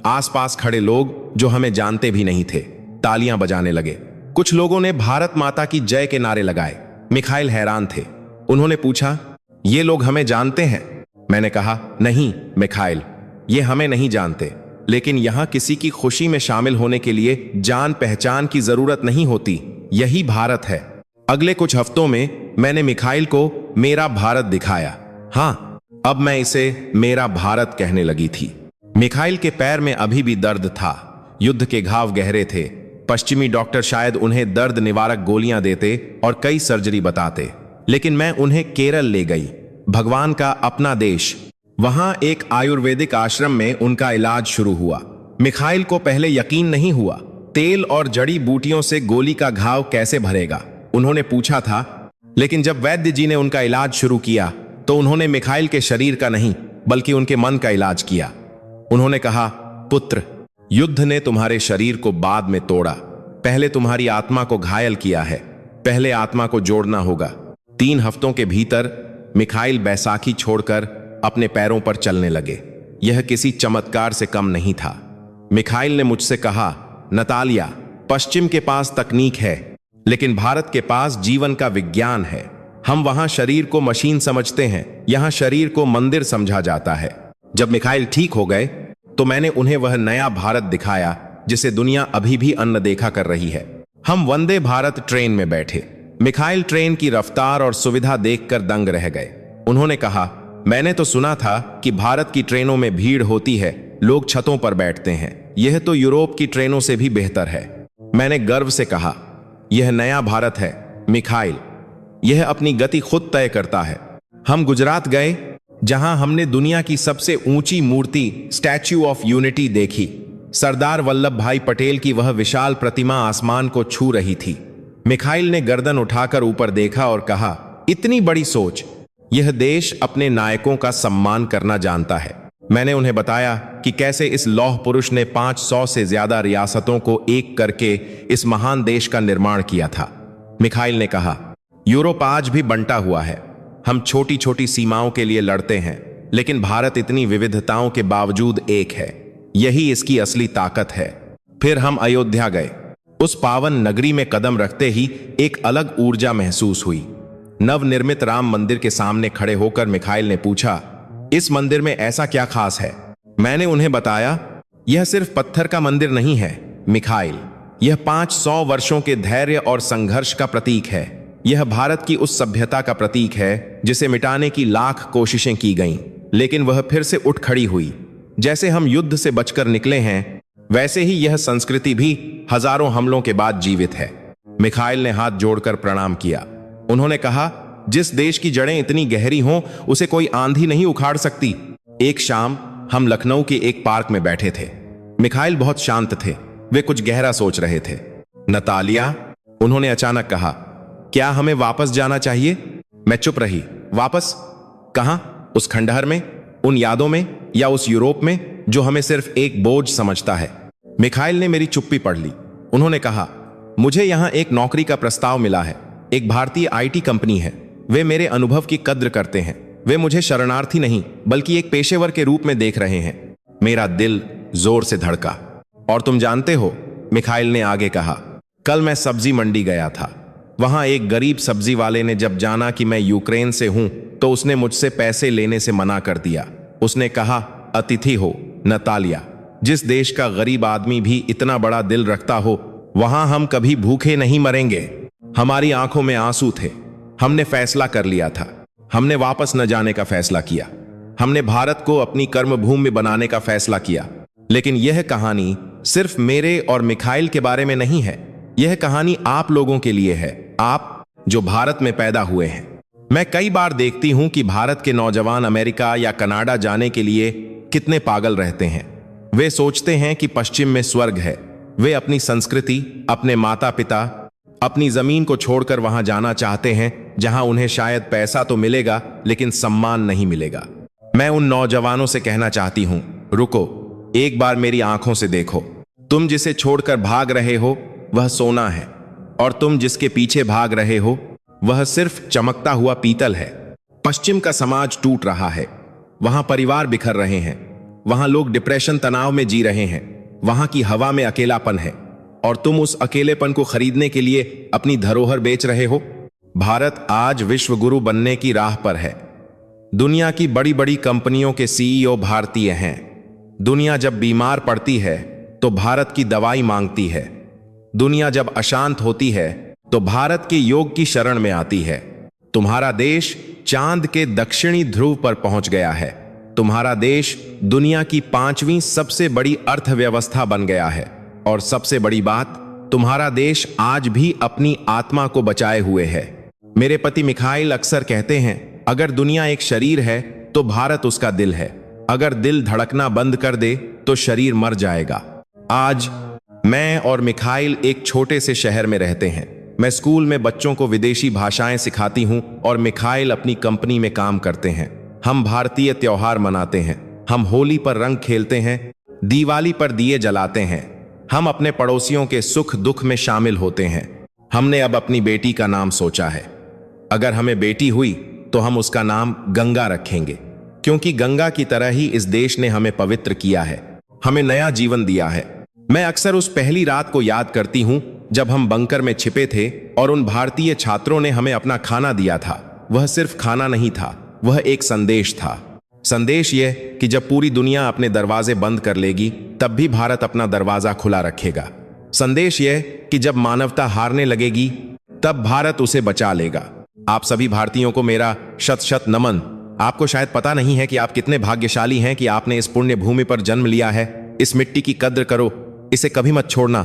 आसपास खड़े लोग जो हमें जानते भी नहीं थे तालियां बजाने लगे। कुछ लोगों ने भारत माता की जय के नारे लगाए। मिखाइल हैरान थे। उन्होंने पूछा, ये लोग हमें जानते हैं? मैंने कहा, नहीं मिखाइल, ये हमें नहीं जानते, लेकिन यहां किसी की खुशी में शामिल होने के लिए जान पहचान की जरूरत नहीं होती। यही भारत है। अगले कुछ हफ्तों में मैंने मिखाइल को मेरा भारत दिखाया। हाँ, अब मैं इसे मेरा भारत कहने लगी थी। मिखाइल के पैर में अभी भी दर्द था। युद्ध के घाव गहरे थे। पश्चिमी डॉक्टर शायद उन्हें दर्द निवारक गोलियां देते और कई सर्जरी बताते, लेकिन मैं उन्हें केरल ले गई, भगवान का अपना देश। वहां एक आयुर्वेदिक आश्रम में उनका इलाज शुरू हुआ। मिखाइल को पहले यकीन नहीं हुआ। तेल और जड़ी बूटियों से गोली का घाव कैसे भरेगा, उन्होंने पूछा था। लेकिन जब वैद्य जी ने उनका इलाज शुरू किया तो उन्होंने मिखाइल के शरीर का नहीं बल्कि उनके मन का इलाज किया। उन्होंने कहा, पुत्र, युद्ध ने तुम्हारे शरीर को बाद में तोड़ा, पहले तुम्हारी आत्मा को घायल किया है, पहले आत्मा को जोड़ना होगा। 3 हफ्तों के भीतर मिखाइल बैसाखी छोड़कर अपने पैरों पर चलने लगे। यह किसी चमत्कार से कम नहीं था। मिखाइल ने मुझसे कहा, नतालिया, पश्चिम के पास तकनीक है, लेकिन भारत के पास जीवन का विज्ञान है। हम वहां शरीर को मशीन समझते हैं, यहां शरीर को मंदिर समझा जाता है। जब मिखाइल ठीक हो गए तो मैंने उन्हें वह नया भारत दिखाया जिसे दुनिया अभी भी अनदेखा कर रही है। हम वंदे भारत ट्रेन में बैठे। मिखाइल ट्रेन की रफ्तार और सुविधा देखकर दंग रह गए। उन्होंने कहा, मैंने तो सुना था कि भारत की ट्रेनों में भीड़ होती है, लोग छतों पर बैठते हैं। यह तो यूरोप की ट्रेनों से भी बेहतर है। मैंने गर्व से कहा, यह नया भारत है मिखाइल, यह अपनी गति खुद तय करता है। हम गुजरात गए, जहां हमने दुनिया की सबसे ऊंची मूर्ति स्टैच्यू ऑफ यूनिटी देखी। सरदार वल्लभ भाई पटेल की वह विशाल प्रतिमा आसमान को छू रही थी। मिखाइल ने गर्दन उठाकर ऊपर देखा और कहा, इतनी बड़ी सोच। यह देश अपने नायकों का सम्मान करना जानता है। मैंने उन्हें बताया कि कैसे इस लौह पुरुष ने 500 से ज्यादा रियासतों को एक करके इस महान देश का निर्माण किया था। मिखाइल ने कहा, यूरोप आज भी बंटा हुआ है। हम छोटी छोटी सीमाओं के लिए लड़ते हैं, लेकिन भारत इतनी विविधताओं के बावजूद एक है। यही इसकी असली ताकत है। फिर हम अयोध्या गए। उस पावन नगरी में कदम रखते ही एक अलग ऊर्जा महसूस हुई। नवनिर्मित राम मंदिर के सामने खड़े होकर मिखाइल ने पूछा, इस मंदिर में ऐसा क्या खास है? मैंने उन्हें बताया, यह सिर्फ पत्थर का मंदिर नहीं है मिखाइल, यह 500 वर्षों के धैर्य और संघर्ष का प्रतीक है। यह भारत की उस सभ्यता का प्रतीक है जिसे मिटाने की लाख कोशिशें की गईं, लेकिन वह फिर से उठ खड़ी हुई। जैसे हम युद्ध से बचकर निकले हैं, वैसे ही यह संस्कृति भी हजारों हमलों के बाद जीवित है। मिखाइल ने हाथ जोड़कर प्रणाम किया। उन्होंने कहा, जिस देश की जड़ें इतनी गहरी हों, उसे कोई आंधी नहीं उखाड़ सकती। एक शाम हम लखनऊ के एक पार्क में बैठे थे। मिखाइल बहुत शांत थे। वे कुछ गहरा सोच रहे थे। नतालिया, उन्होंने अचानक कहा, क्या हमें वापस जाना चाहिए? मैं चुप रही। वापस? कहां? उस खंडहर में, उन यादों में, या उस यूरोप में जो हमें सिर्फ एक बोझ समझता है? मिखाइल ने मेरी चुप्पी पढ़ ली। उन्होंने कहा, मुझे यहां एक नौकरी का प्रस्ताव मिला है। एक भारतीय आईटी कंपनी है। वे मेरे अनुभव की कद्र करते हैं। वे मुझे शरणार्थी नहीं बल्कि एक पेशेवर के रूप में देख रहे हैं। मेरा दिल जोर से धड़का। और तुम जानते हो, मिखाइल ने आगे कहा, कल मैं सब्जी मंडी गया था। वहां एक गरीब सब्जी वाले ने जब जाना कि मैं यूक्रेन से हूं तो उसने मुझसे पैसे लेने से मना कर दिया। उसने कहा, अतिथि हो नतालिया, जिस देश का गरीब आदमी भी इतना बड़ा दिल रखता हो, वहां हम कभी भूखे नहीं मरेंगे। हमारी आंखों में आंसू थे। हमने फैसला कर लिया था। हमने वापस न जाने का फैसला किया। हमने भारत को अपनी कर्मभूमि बनाने का फैसला किया। लेकिन यह कहानी सिर्फ मेरे और मिखाइल के बारे में नहीं है। यह कहानी आप लोगों के लिए है, आप जो भारत में पैदा हुए हैं। मैं कई बार देखती हूं कि भारत के नौजवान अमेरिका या कनाडा जाने के लिए कितने पागल रहते हैं। वे सोचते हैं कि पश्चिम में स्वर्ग है। वे अपनी संस्कृति, अपने माता पिता, अपनी जमीन को छोड़कर वहां जाना चाहते हैं जहां उन्हें शायद पैसा तो मिलेगा लेकिन सम्मान नहीं मिलेगा। मैं उन नौजवानों से कहना चाहती हूं, रुको, एक बार मेरी आंखों से देखो। तुम जिसे छोड़कर भाग रहे हो वह सोना है, और तुम जिसके पीछे भाग रहे हो वह सिर्फ चमकता हुआ पीतल है। पश्चिम का समाज टूट रहा है। वहां परिवार बिखर रहे हैं। वहां लोग डिप्रेशन, तनाव में जी रहे हैं। वहां की हवा में अकेलापन है, और तुम उस अकेलेपन को खरीदने के लिए अपनी धरोहर बेच रहे हो। भारत आज विश्व गुरु बनने की राह पर है। दुनिया की बड़ी बड़ी कंपनियों के सीईओ भारतीय हैं। दुनिया जब बीमार पड़ती है तो भारत की दवाई मांगती है। दुनिया जब अशांत होती है तो भारत के योग की शरण में आती है। तुम्हारा देश चांद के दक्षिणी ध्रुव पर पहुंच गया है। तुम्हारा देश दुनिया की 5वीं सबसे बड़ी अर्थव्यवस्था बन गया है। और सबसे बड़ी बात, तुम्हारा देश आज भी अपनी आत्मा को बचाए हुए है। मेरे पति मिखाइल अक्सर कहते हैं, अगर दुनिया एक शरीर है तो भारत उसका दिल है। अगर दिल धड़कना बंद कर दे तो शरीर मर जाएगा। आज मैं और मिखाइल एक छोटे से शहर में रहते हैं। मैं स्कूल में बच्चों को विदेशी भाषाएं सिखाती हूं और मिखाइल अपनी कंपनी में काम करते हैं। हम भारतीय त्योहार मनाते हैं। हम होली पर रंग खेलते हैं, दिवाली पर दिए जलाते हैं। हम अपने पड़ोसियों के सुख दुख में शामिल होते हैं। हमने अब अपनी बेटी का नाम सोचा है। अगर हमें बेटी हुई तो हम उसका नाम गंगा रखेंगे, क्योंकि गंगा की तरह ही इस देश ने हमें पवित्र किया है, हमें नया जीवन दिया है। मैं अक्सर उस पहली रात को याद करती हूं जब हम बंकर में छिपे थे और उन भारतीय छात्रों ने हमें अपना खाना दिया था। वह सिर्फ खाना नहीं था, वह एक संदेश था। संदेश यह कि जब पूरी दुनिया अपने दरवाजे बंद कर लेगी तब भी भारत अपना दरवाजा खुला रखेगा। संदेश यह कि जब मानवता हारने लगेगी तब भारत उसे बचा लेगा। आप सभी भारतीयों को मेरा शत शत नमन। आपको शायद पता नहीं है कि आप कितने भाग्यशाली हैं कि आपने इस पुण्य भूमि पर जन्म लिया है। इस मिट्टी की कद्र करो, इसे कभी मत छोड़ना,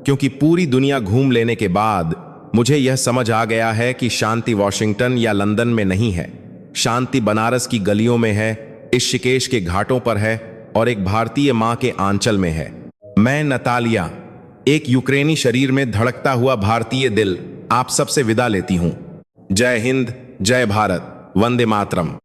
क्योंकि पूरी दुनिया घूम लेने के बाद मुझे यह समझ आ गया है कि शांति वॉशिंगटन या लंदन में नहीं है। शांति बनारस की गलियों में है, ऋषिकेश के घाटों पर है और एक भारतीय मां के आंचल में है। मैं नतालिया, एक यूक्रेनी शरीर में धड़कता हुआ भारतीय दिल, आप सबसे विदा लेती हूं। जय हिंद, जय भारत, वंदे मातरम।